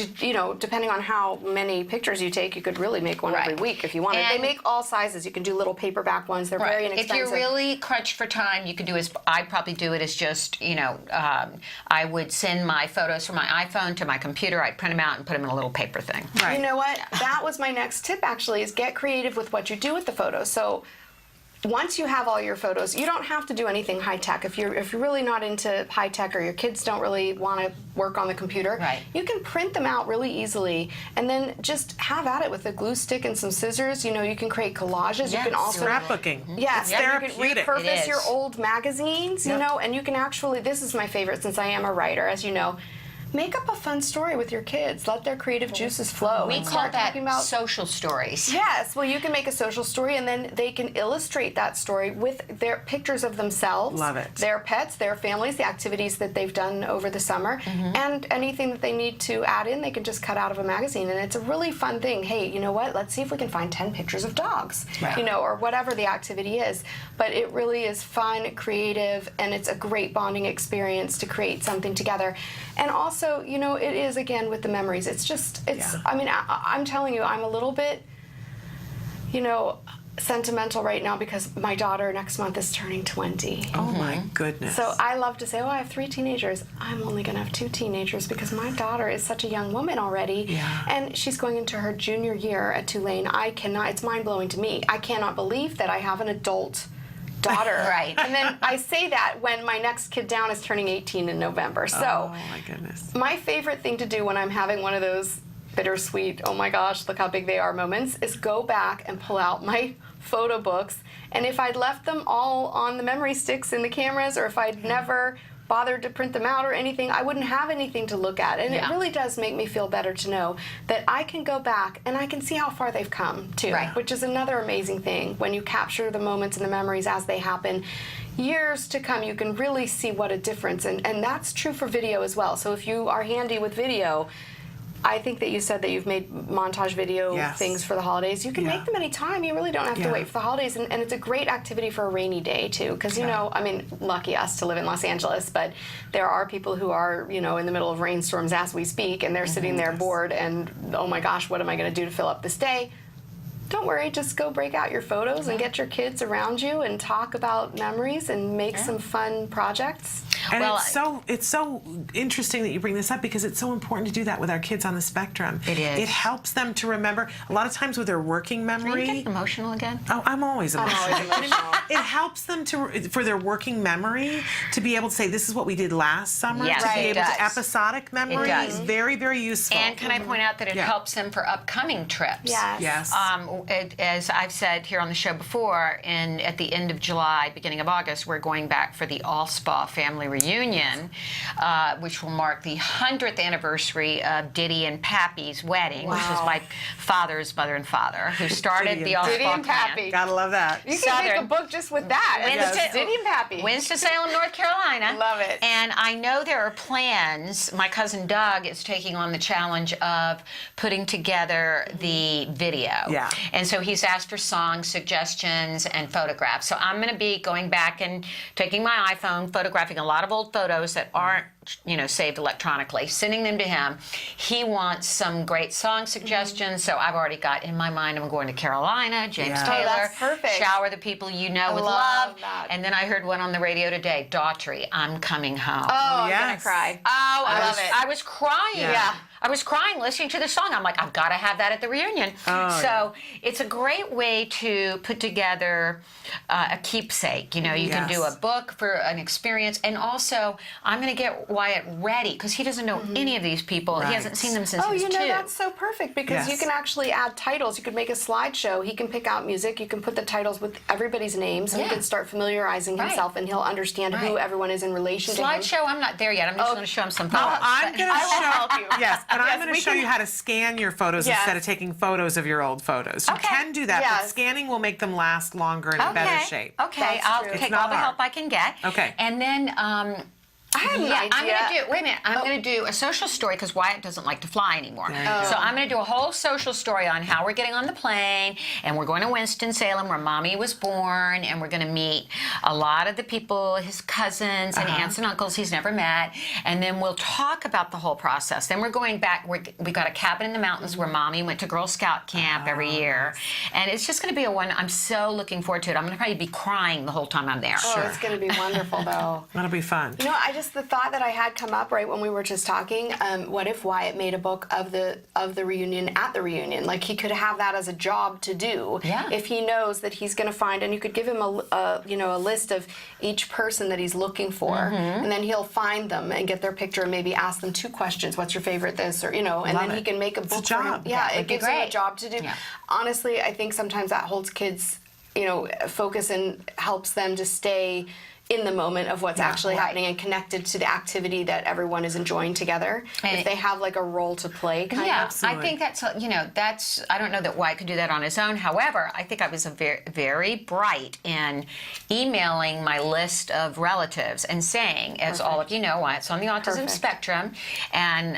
depending on how many pictures you take, you could really make one every week if you wanted. And they make all sizes. You can do little paperback ones. They're very inexpensive. If you're really crunched for time, you could do as I'd probably do it as just, I would send my photos from my iPhone to my computer. I'd print them out and put them in a little paper thing. You know what? That was my next tip, actually, is get creative with what you do with the photos. So once you have all your photos, you don't have to do anything high tech. If you're really not into high tech, or your kids don't really want to work on the computer, you can print them out really easily, and then just have at it with a glue stick and some scissors. You can create collages. You can also scrapbooking. Yes, It's you therapeutic. can repurpose It is. your old magazines. And you can actually. This is my favorite, since I am a writer, as you know. Make up a fun story with your kids. Let their creative juices flow. We and call start that talking about social stories. Yes, well, you can make a social story, and then they can illustrate that story with their pictures of themselves, Love it. their pets, their families, the activities that they've done over the summer, and anything that they need to add in, they can just cut out of a magazine. And it's a really fun thing. Hey, you know what? Let's see if we can find 10 pictures of dogs, or whatever the activity is. But it really is fun, creative, and it's a great bonding experience to create something together. And also, it is, again, with the memories. I mean, I'm telling you, I'm a little bit, sentimental right now, because my daughter next month is turning 20. Oh my goodness. So I love to say, I have 3 teenagers. I'm only going to have 2 teenagers, because my daughter is such a young woman already. And she's going into her junior year at Tulane. It's mind-blowing to me. I cannot believe that I have an adult daughter. And then I say that when my next kid down is turning 18 in November. So oh my goodness. My favorite thing to do when I'm having one of those bittersweet, oh my gosh, look how big they are moments, is go back and pull out my photo books. And if I'd left them all on the memory sticks in the cameras, or if I'd never bothered to print them out or anything, I wouldn't have anything to look at. And it really does make me feel better to know that I can go back and I can see how far they've come too, which is another amazing thing. When you capture the moments and the memories as they happen, years to come, you can really see what a difference. And that's true for video as well. So if you are handy with video, I think that you said that you've made montage video things for the holidays. You can make them anytime. You really don't have to wait for the holidays. And it's a great activity for a rainy day, too. Because, I mean, lucky us to live in Los Angeles, but there are people who are, in the middle of rainstorms as we speak, and they're sitting there bored and, oh my gosh, what am I going to do to fill up this day? don't worry, just go break out your photos and get your kids around you and talk about memories and make some fun projects. And it's so interesting that you bring this up, because it's so important to do that with our kids on the spectrum. It is. It helps them to remember. A lot of times with their working memory. Are you getting emotional again? Oh, I'm always emotional. It helps them for their working memory to be able to say, this is what we did last summer. Yes, to be it able does. to episodic memory is very, very useful. And can I point out that it helps them for upcoming trips? Yes. As I've said here on the show before, at the end of July, beginning of August, we're going back for the Alspaugh family reunion, which will mark the 100th anniversary of Diddy and Pappy's wedding, which was my father's mother and father, who started the Alspaugh Diddy and Pappy. Gotta love that. You can make a book just with that. Diddy and Pappy. Winston-Salem, North Carolina. Love it. And I know there are plans. My cousin Doug is taking on the challenge of putting together the video. Yeah. And so he's asked for song suggestions and photographs. So I'm going to be going back and taking my iPhone, photographing a lot of old photos that aren't saved electronically, sending them to him. He wants some great song suggestions, so I've already got in my mind I'm going to Carolina, James Taylor, that's perfect. Shower the People You Know with love Love. that. And then I heard one on the radio today, Daughtry, I'm Coming Home. Oh, I'm gonna cry. Oh, I love it. I was crying. Yeah. I was crying listening to the song. I'm like, I've got to have that at the reunion. So it's a great way to put together a keepsake. You can do a book for an experience. And also, I'm going to get Wyatt ready, because he doesn't know any of these people. He hasn't seen them since he was 2. That's so perfect, because you can actually add titles. You could make a slideshow. He can pick out music. You can put the titles with everybody's names, and he can start familiarizing himself, and he'll understand who everyone is in relation to him. Slideshow, I'm not there yet. I'm just going to show him some photos. I'm going to show help you. Yes, and I'm going to show you how to scan your photos instead of taking photos of your old photos. You can do that, but scanning will make them last longer and in better shape. Okay, I'll take all the help I can get. Okay. And then I have an idea. I'm going to do, wait a minute, I'm going to do a social story, because Wyatt doesn't like to fly anymore. So I'm going to do a whole social story on how we're getting on the plane, and we're going to Winston-Salem, where Mommy was born, and we're going to meet a lot of the people, his cousins and aunts and uncles he's never met, and then we'll talk about the whole process. Then we're going back, we got a cabin in the mountains where Mommy went to Girl Scout camp every year, and it's just going to be I'm so looking forward to it. I'm going to probably be crying the whole time I'm there. Oh, it's going to be wonderful, though. That'll be fun. The thought that I had come up right when we were just talking, what if Wyatt made a book of the reunion at the reunion? Like, he could have that as a job to do. Yeah. If he knows that he's going to find, and you could give him a list of each person that he's looking for, and then he'll find them and get their picture and maybe ask them 2 questions. What's your favorite this? Or, and then he can make a book for him. Yeah, it gives him a job to do. Yeah. Honestly, I think sometimes that holds kids, focus and helps them to stay in the moment of what's actually happening and connected to the activity that everyone is enjoying together. And if they have like a role to play, kind of. I think that's I don't know that Wyatt could do that on his own. However, I think I was very, very bright in emailing my list of relatives and saying, as all of you know, Wyatt's on the autism spectrum, and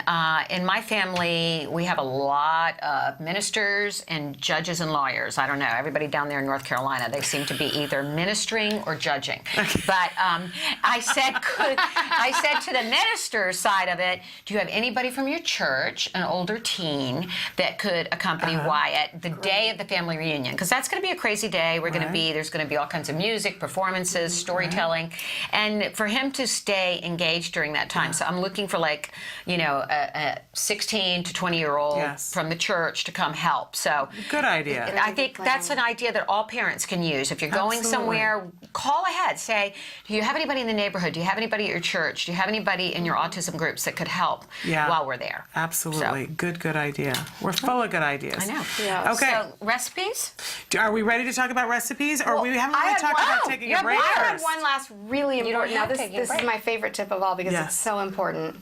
in my family we have a lot of ministers and judges and lawyers. I don't know, everybody down there in North Carolina, they seem to be either ministering or judging. But I said to the minister side of it, do you have anybody from your church, an older teen, that could accompany Wyatt the day of the family reunion? Because that's going to be a crazy day. There's going to be all kinds of music, performances, storytelling, and for him to stay engaged during that time. So I'm looking for a 16 to 20-year-old from the church to come help. So good idea. I think that's an idea that all parents can use. If you're going somewhere, call ahead. Say, do you have anybody in the neighborhood? Do you have anybody at your church? Do you have anybody in your autism groups that could help while we're there? Absolutely. So. Good idea. We're full of good ideas. I know. Yeah. Okay. So, recipes? Are we ready to talk about recipes? Or we haven't really talked about taking a break I first? had one last really important. Now, this is my favorite tip of all, because it's so important.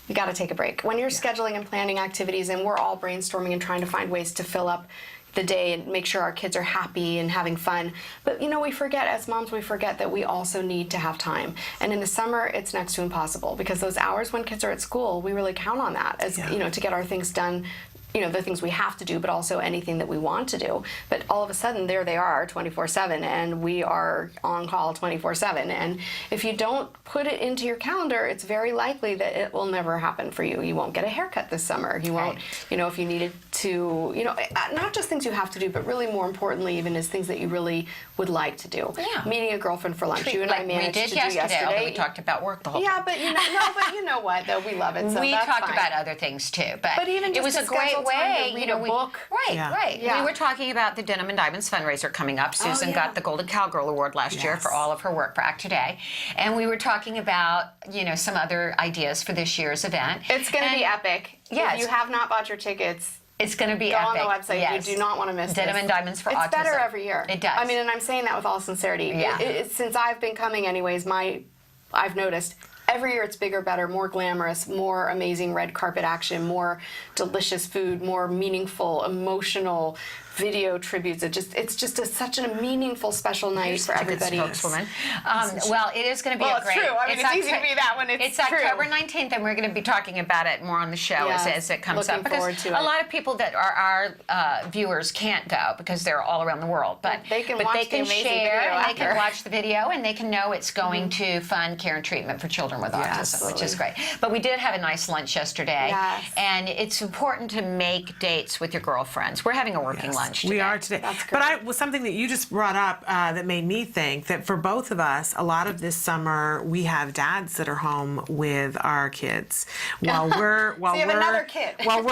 You got to take a break. When you're scheduling and planning activities, and we're all brainstorming and trying to find ways to fill up the day and make sure our kids are happy and having fun. But we forget, as moms, that we also need to have time. And in the summer, it's next to impossible, because those hours when kids are at school, we really count on that as to get our things done the things we have to do, but also anything that we want to do. But all of a sudden, there they are 24/7, and we are on call 24/7. And if you don't put it into your calendar, it's very likely that it will never happen for you. You won't get a haircut this summer. You won't, if you needed to, not just things you have to do, but really more importantly, even is things that you really would like to do. Yeah. Meeting a girlfriend for lunch. You and I managed to do yesterday. Although we talked about work the whole time. Yeah, but you know what? Though we love it. So we that's talked fine. about other things too, but even just it was to a great schedule time way. to read a book. Right. Yeah. We were talking about the Denim and Diamonds fundraiser coming up. Susan got the Golden Cowgirl Award last year for all of her work for Act Today, and we were talking about some other ideas for this year's event. It's going to be epic. Yes. If you have not bought your tickets, it's going to be go epic. on the website. Yes. You do not want to miss Denim this. and Diamonds for Autism. It's better every year. It does. I mean, and I'm saying that with all sincerity. Yeah. Since I've been coming anyways, I've noticed every year it's bigger, better, more glamorous, more amazing red carpet action, more delicious food, more meaningful, emotional video tributes. It's just such a meaningful, special night for everybody. Spokeswoman. Well, it is going to be well, a great. It's true. I mean, it's easy to be that when it's true. October 19th, and we're going to be talking about it more on the show as it comes up. Looking forward to it. A lot of people that are our viewers can't go because they're all around the world, but they can watch the amazing share, video and they after. can watch the video, and they can know it's going to fund care and treatment for children with autism, which is great. But we did have a nice lunch yesterday, and it's important to make dates with your girlfriends. We're having a working lunch today. We are today. But something that you just brought up that made me think that for both of us, a lot of this summer we have dads that are home with our kids while we're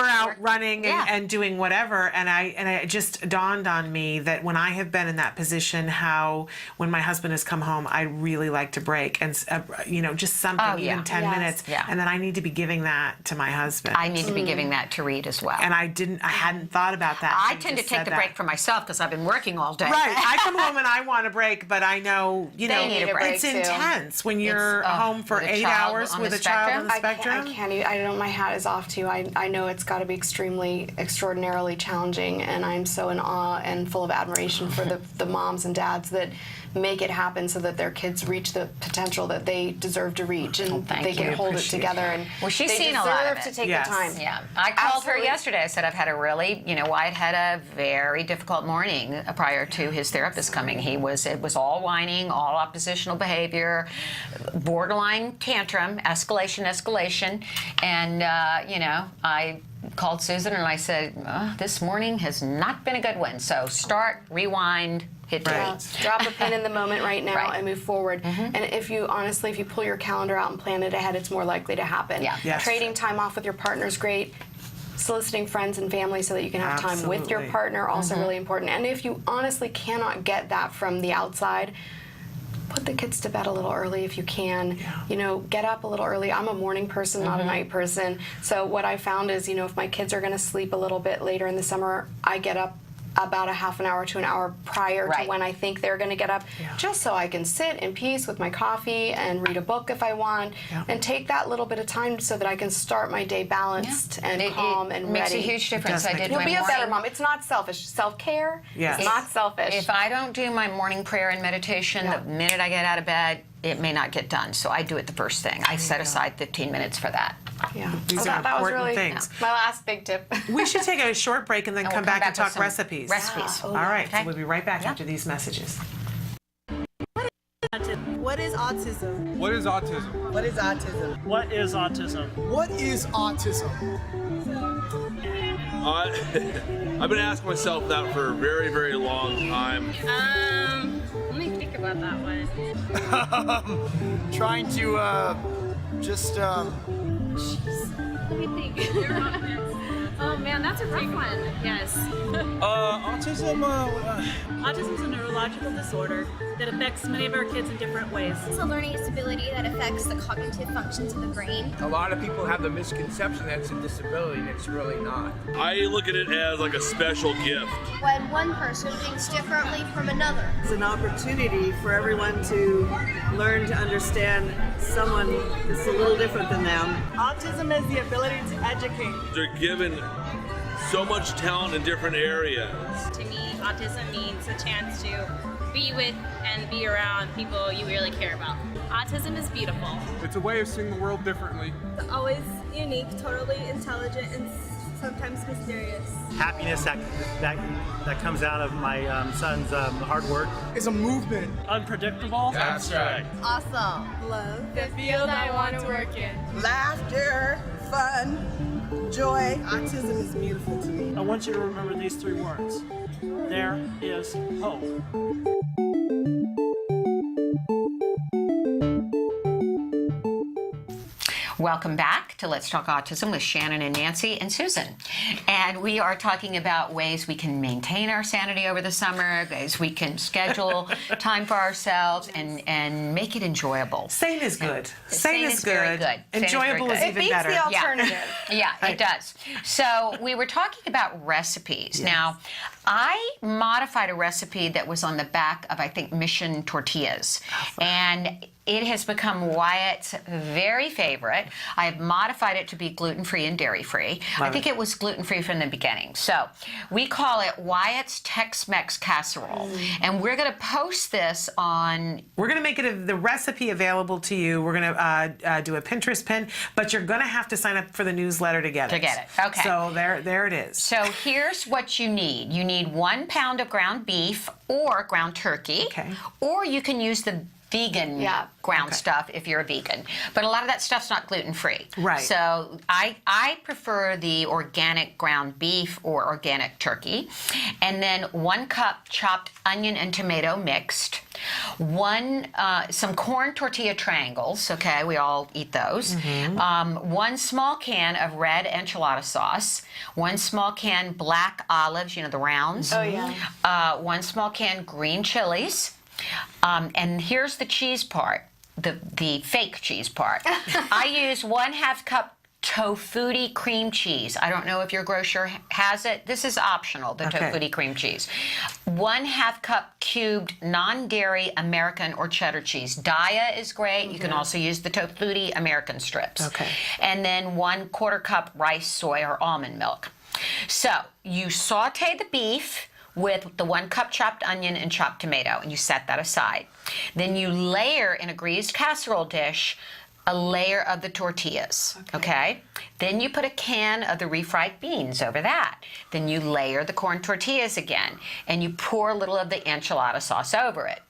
out running and doing whatever. And it just dawned on me that when I have been in that position, how when my husband has come home, I really like to break and just something, even 10 minutes, and then I need to be giving that to my husband. I need to be giving that to Reed as well. And I hadn't thought about that. I tend to take the break for myself because I've been working all day. Right. I come home and I want a break, but I know, it's intense when you're home for 8 hours with a child on the spectrum. I know my hat is off to you. I know it's got to be extraordinarily challenging, and I'm so in awe and full of admiration for the moms and dads that make it happen so that their kids reach the potential that they deserve to reach, and they can hold it together. And she's they seen a lot of it. deserve to take the time. Yeah, I called her yesterday. I said I've had a really, Wyatt had a very difficult morning prior to his therapist coming. It was all whining, all oppositional behavior, borderline tantrum, escalation, and I called Susan and I said, this morning has not been a good one. So start, rewind, hit delete. Drop a pin in the moment right now and move forward. And if you pull your calendar out and plan it ahead, it's more likely to happen. Yeah. Yes. Trading time off with your partner is great. Soliciting friends and family so that you can have time with your partner, also really important. And if you honestly cannot get that from the outside, put the kids to bed a little early if you can. Get up a little early. I'm a morning person, not a night person. So what I found is, if my kids are going to sleep a little bit later in the summer, I get up about a half an hour to an hour prior to when I think they're going to get up, just so I can sit in peace with my coffee and read a book if I want, and take that little bit of time so that I can start my day balanced and calm and makes ready. a huge difference. You'll be a better mom. It's not selfish. Self-care is not selfish. If I don't do my morning prayer and meditation the minute I get out of bed, it may not get done. So I do it the first thing. I set aside 15 minutes for that. Yeah, these are important things. My last big tip. We should take a short break and then come back and talk recipes. Recipes. All right, so we'll be right back after these messages. What is autism? What is autism? What is autism? What is autism? What is autism? I've been asking myself that for a very, very long time. Let me think about that one. Trying to just Jeez. Let me think. Oh man, that's a rough one. Yes. Autism is a neurological disorder that affects many of our kids in different ways. It's a learning disability that affects the cognitive functions of the brain. A lot of people have the misconception that it's a disability, and it's really not. I look at it as like a special gift. When one person thinks differently from another. It's an opportunity for everyone to learn to understand someone that's a little different than them. Autism is the ability to educate. They're given so much talent in different areas. To me, autism means a chance to be with and be around people you really care about. Autism is beautiful. It's a way of seeing the world differently. Always unique, totally intelligent, and sometimes mysterious. Happiness that comes out of my son's hard work. Is a movement. Unpredictable. Abstract. Awesome. Love. The field I want to work in. Laughter. Fun. Joy. Autism is beautiful to me. I want you to remember these 3 words. There is hope. Welcome back to Let's Talk Autism with Shannon and Nancy and Susan. And we are talking about ways we can maintain our sanity over the summer, ways we can schedule time for ourselves and make it enjoyable. Sane is good. Sane is very good. Enjoyable is even better. It beats the alternative. Yeah, it does. So we were talking about recipes. Yes. Now, I modified a recipe that was on the back of, I think, Mission tortillas. And it has become Wyatt's very favorite. I have modified it to be gluten-free and dairy-free. I think it was gluten-free from the beginning. So we call it Wyatt's Tex-Mex Casserole. And we're going to post this on... We're going to make it the recipe available to you. We're going to do a Pinterest pin, but you're going to have to sign up for the newsletter to get it. Okay. So there it is. So here's what you need. You need 1 pound of ground beef or ground turkey. Or you can use the vegan ground stuff if you're a vegan. But a lot of that stuff's not gluten-free. Right. So I prefer the organic ground beef or organic turkey. And then 1 cup chopped onion and tomato mixed. Some corn tortilla triangles, okay, we all eat those. 1 small can of red enchilada sauce. 1 small can black olives, you know, the rounds. 1 small can green chilies. And here's the cheese part, the fake cheese part. I use 1/2 cup Tofutti cream cheese. I don't know if your grocer has it. This is optional, the Tofutti cream cheese. 1/2 cup cubed non-dairy American or cheddar cheese. Daya is great. You can also use the Tofutti American strips. And then 1/4 cup rice, soy, or almond milk. So you saute the beef with the 1 cup chopped onion and chopped tomato, and you set that aside. Then you layer in a greased casserole dish a layer of the tortillas, okay? Then you put a can of the refried beans over that. Then you layer the corn tortillas again, and you pour a little of the enchilada sauce over it.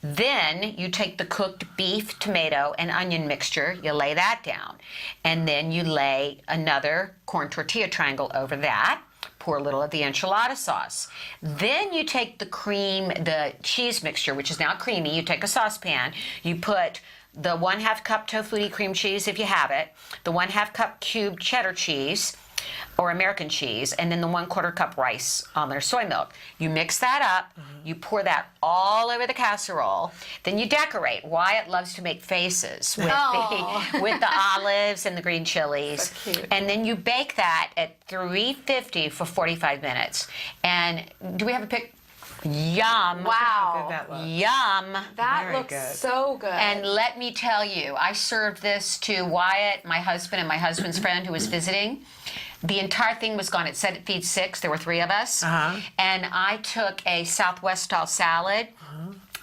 Then you take the cooked beef, tomato, and onion mixture, you lay that down, and then you lay another corn tortilla triangle over that. Pour a little of the enchilada sauce. Then you take the cheese mixture, which is now creamy. You take a saucepan. You put the 1/2 cup Tofutti cream cheese, if you have it, the 1/2 cup cubed cheddar cheese, or American cheese, and then the 1/4 cup rice, almond or soy milk. You mix that up. You pour that all over the casserole. Then you decorate. Wyatt loves to make faces with the olives and the green chilies. So cute. And then you bake that at 350 for 45 minutes. And do we have a pic? Yum. Wow. How good that looks. Yum. That looks so good. And let me tell you, I served this to Wyatt, my husband, and my husband's friend who was visiting. The entire thing was gone. It said it feeds 6. There were 3 of us. And I took a Southwest-style salad.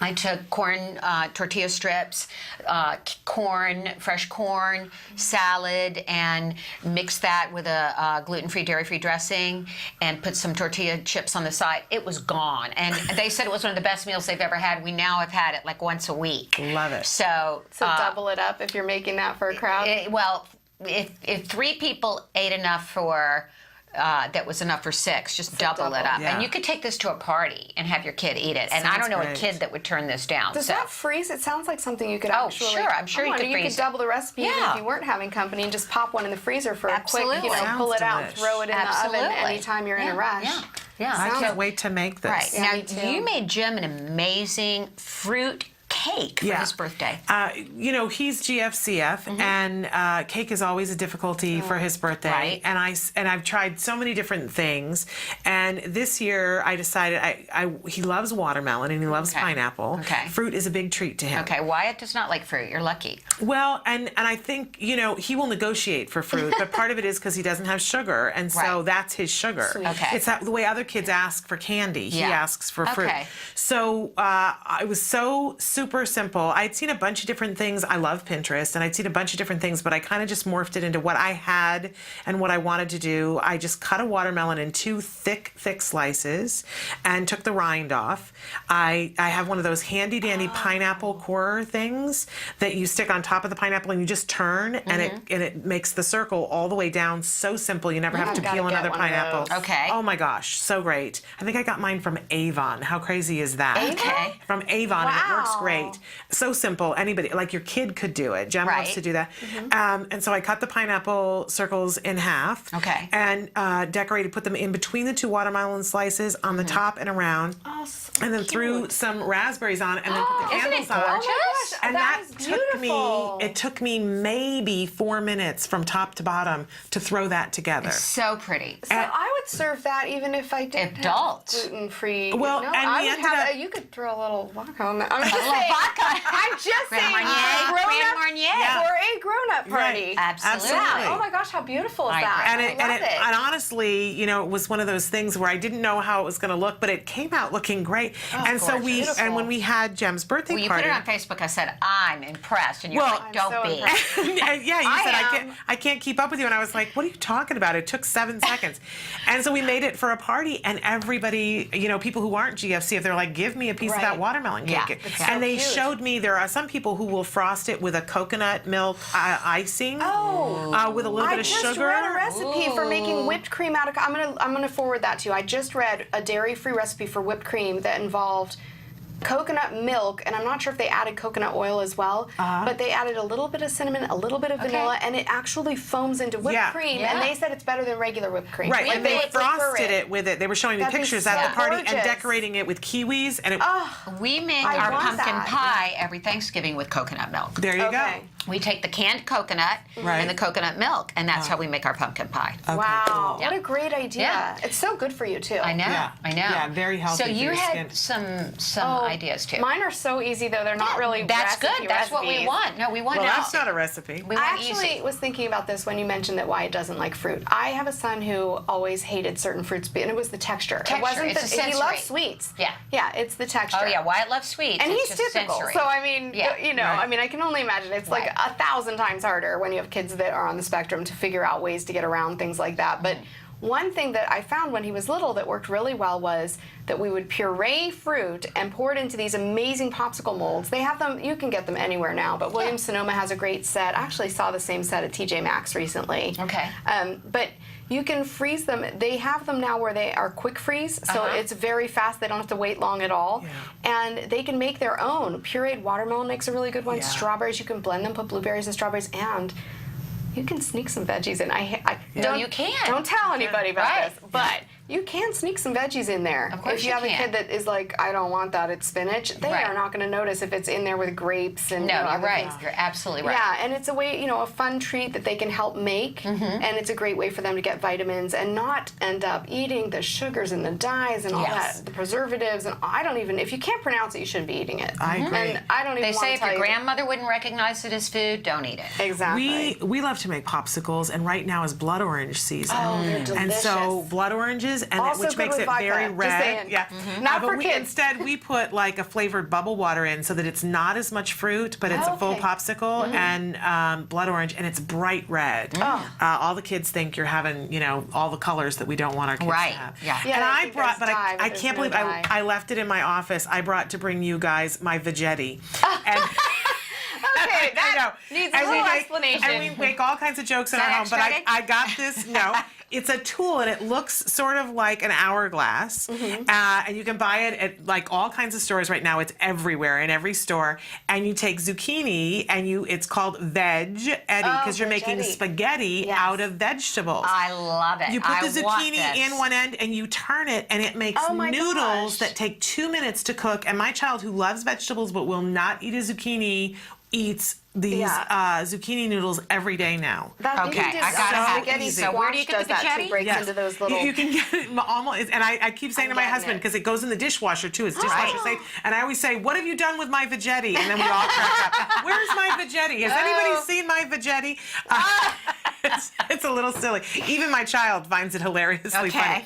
I took corn tortilla strips, fresh corn, salad, and mixed that with a gluten-free, dairy-free dressing, and put some tortilla chips on the side. It was gone. And they said it was one of the best meals they've ever had. We now have had it like once a week. Love it. So double it up if you're making that for a crowd? If 3 people ate enough for... that was enough for 6. Just double it up. Yeah. And you could take this to a party and have your kid eat it. And I don't know a kid that would turn this down. Does that freeze? It sounds like something you could actually... sure. I'm sure you could freeze You could double the recipe even if you weren't having company and just pop one in the freezer for a quick, pull it out, throw it in the oven anytime you're in a rush. I can't wait to make this. Right. Now, you made Jim an amazing fruit cake for his birthday. You know, he's GFCF, and cake is always a difficulty for his birthday. And I've tried so many different things. And this year, I decided he loves watermelon and he loves pineapple. Fruit is a big treat to him. Okay, Wyatt does not like fruit. You're lucky. Well, and I think, you know, he will negotiate for fruit, but part of it is because he doesn't have sugar, and so that's his sugar. It's the way other kids ask for candy. He asks for fruit. So I was so super super simple. I'd seen a bunch of different things. I love Pinterest, and I'd seen a bunch of different things, but I kind of just morphed it into what I had and what I wanted to do. I just cut a watermelon in 2 thick slices and took the rind off. I have one of those handy dandy pineapple core things that you stick on top of the pineapple and you just turn, and it makes the circle all the way down. So simple. You never have to peel another pineapple. Okay. Oh my gosh, so great. I think I got mine from Avon. How crazy is that? Okay. From Avon, and it works great. So simple. Anybody, like your kid could do it. Jem loves to do that. And so I cut the pineapple circles in half. Okay. And decorated, put them in between the 2 watermelon slices on the top and around. Oh, so and then threw some raspberries on it, and then put the candles on. Oh my gosh, and that is beautiful. it took me maybe 4 minutes from top to bottom to throw that together. So pretty. So I would serve that even if I didn't have gluten-free. Well, no, and I we would ended have up- you could throw a little vodka on that. I'm A just little saying. vodka. I'm just Grand saying. Marnier. For a Grand grown-up- Marnier. For a grown-up party. Right. Absolutely. Yeah. Oh my gosh, how beautiful is that? And I love it. and honestly, you know, it was one of those things where I didn't know how it was going to look, but it came out looking great. And so and when we had Jem's birthday Well, you party, put it on Facebook. I said, I'm impressed. And you're like, don't be. yeah, you said I can't keep up with you, and I was like, what are you talking about? It took 7 seconds. And so we made it for a party, and everybody, you know, people who aren't GFCF, they're like, give me a piece of that watermelon cake. Yeah. And they showed me there are some people who will frost it with a coconut milk icing with a little bit of sugar. I just read a recipe for making whipped cream out of. I'm gonna forward that to you. I just read a dairy-free recipe for whipped cream that involved coconut milk, and I'm not sure if they added coconut oil as well, but they added a little bit of cinnamon, a little bit of vanilla, and it actually foams into whipped cream, and they said it's better than regular whipped cream. Right, and they frosted it with it. They were showing me pictures at the party and decorating it with kiwis. And we make our pumpkin pie every Thanksgiving with coconut milk. There you go. We take the canned coconut and the coconut milk, and that's how we make our pumpkin pie. Wow, what a great idea. Yeah. It's so good for you, too. I know, I know. Yeah, very healthy So you for your had skin. some ideas, too. Mine are so easy, though. They're not really That's good. That's what we recipes. want. No, we want Well, that's not a recipe. We I want actually easy. was thinking about this when you mentioned that Wyatt doesn't like fruit. I have a son who always hated certain fruits, and it was the texture. It wasn't It's the he sensory. loves sweets. Yeah. Yeah, it's the texture. Oh, yeah. Wyatt loves sweets. And It's he's just typical. sensory. So, I mean, Yeah. you know, I mean, I can only imagine it's like 1,000 times harder when you have kids that are on the spectrum to figure out ways to get around things like that. But one thing that I found when he was little that worked really well was that we would puree fruit and pour it into these amazing popsicle molds. They have them, you can get them anywhere now, but Williams-Sonoma has a great set. I actually saw the same set at TJ Maxx recently. Okay. But you can freeze them. They have them now where they are quick freeze, so it's very fast. They don't have to wait long at all. And they can make their own. Pureed watermelon makes a really good one. Strawberries, you can blend them, put blueberries and strawberries, and you can sneak some veggies in. You can. Don't tell anybody about this, but you can sneak some veggies in there. Of course if you have a kid that is like, I don't want that, it's spinach, they are not going to notice if it's in there with grapes and No, you're other right. things. You're absolutely right. Yeah, and it's a way, you know, a fun treat that they can help make, and it's a great way for them to get vitamins and not end up eating the sugars and the dyes and all that, the preservatives, and I don't even, if you can't pronounce it, you shouldn't be eating it. I agree. And I don't even They want say to if tell your you grandmother wouldn't recognize it as food, don't eat it. Exactly. We love to make popsicles, and right now is blood orange season. Oh, they're delicious. And so blood oranges, and Also which good makes with it vodka, very just red. saying. Yeah, Not but for kids. Instead, we put like a flavored bubble water in, so that it's not as much fruit, but it's a full popsicle and blood orange, and it's bright red. All the kids think you're having, you know, all the colors that we don't want our kids to have. Yeah. Yeah, And I I think brought, there's but dye, I but can't there's believe no dye. I left it in my office. I brought to bring you guys my veggetti. And Okay, that I know. needs a And we little make- explanation. And we make all kinds of jokes in our home, but I got this. No, it's a tool, and it looks sort of like an hourglass, and you can buy it at like all kinds of stores right now. It's everywhere in every store, and you take zucchini, and it's called Veggetti because you're making veggetti. spaghetti out of vegetables. I love it. You put the I want zucchini this. in one end and you turn it, and it makes Oh my noodles gosh. that take 2 minutes to cook. And my child, who loves vegetables but will not eat a zucchini, eats these zucchini noodles every day now. Okay, I gotta have spaghetti these. So where do you get does the that veggetti? too, breaks into those little. You can get it almost, and I keep saying to my getting husband, it. because it goes in the dishwasher too, it's dishwasher safe, and I always say, what have you done with my veggetti? And then we all crack up. Where's my veggetti? Has anybody seen my veggetti? It's it's a little silly. Even my child finds it hilariously funny.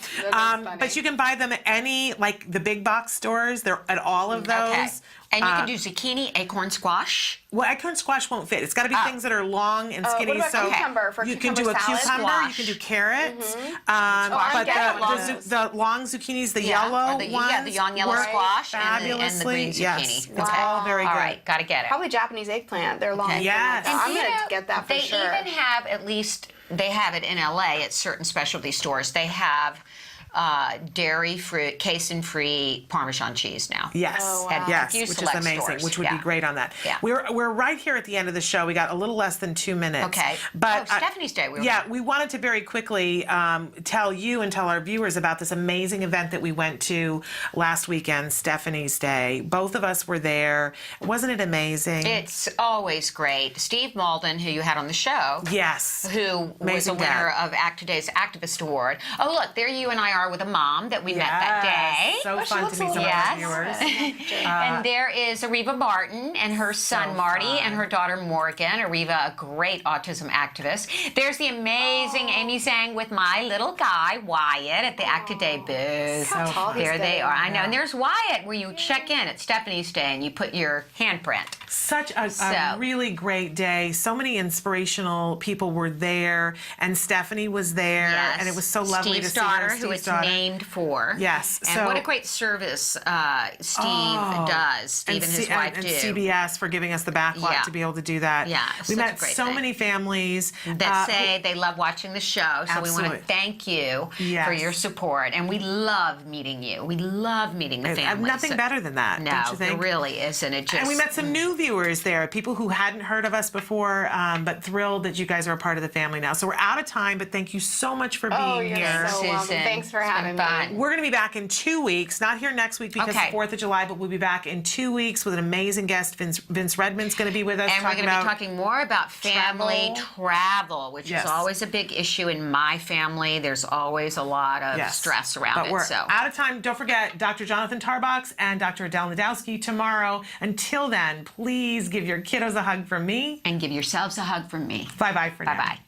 But you can buy them at any, like the big box stores. They're at all of those. Okay. And you can do zucchini, acorn squash. Well, acorn squash won't fit. It's got to be things that are long and skinny. What about cucumber for you can do a salad? cucumber. Squash. You can do carrots. I But get the long zucchinis, the yellow ones, yeah, the young yellow squash and the green zucchini. Yes, it's all very good. All right, got to get it. Probably Japanese eggplant. They're long. Yes. And I'm going to get that for sure. They even have, at least they have it in LA at certain specialty stores. They have dairy-free, casein-free Parmesan cheese now. Yes, yes, which is amazing, stores. which would be great on that. Yeah. We're right here at the end of the show. We got a little less than 2 minutes. Okay. But Stephanie's Day. We wanted to very quickly tell you and tell our viewers about this amazing event that we went to last weekend, Stephanie's Day. Both of us were there. Wasn't it amazing? It's always great. Steve Malden, who you had on the show. Yes. Who was a winner of Act Today's Activist Award. Oh, look, there you and I are with a mom that we met that day. So fun to meet some of our viewers. And there is Ariva Martin and her son Marty and her daughter Morgan. Ariva, a great autism activist. There's the amazing Amy Zhang with my little guy, Wyatt, at the Act Today booth. There they are. I know. And there's Wyatt, where you check in at Stephanie's Day and you put your handprint. Such a really great day. So many inspirational people were there, and Stephanie was there, and it was so lovely to see her. Who it's named for. Yes. And what a great service Steve does. Steve and his wife and do. CBS for giving us the backlot to be able to do that. Yeah. We met so many families that say they love watching the show. So we want to thank you for your support. And we love meeting you. We love meeting the families. Nothing better than that, no, don't you think? There really isn't. It just, and we met some new viewers there, people who hadn't heard of us before, but thrilled that you guys are a part of the family now. So we're out of time, but thank you so much for being here. So welcome. Thanks for having me. We're going to be back in 2 weeks. Not here next week because it's 4th of July, but we'll be back in 2 weeks with an amazing guest. Vince Redmond's going to be with us. And we're going to be talking more about family travel, which is always a big issue in my family. There's always a lot of stress around it. We're out of time. Don't forget Dr. Jonathan Tarbox and Dr. Adele Nadowski tomorrow. Until then, please give your kiddos a hug from me. And give yourselves a hug from me. Bye-bye for now. Bye-bye.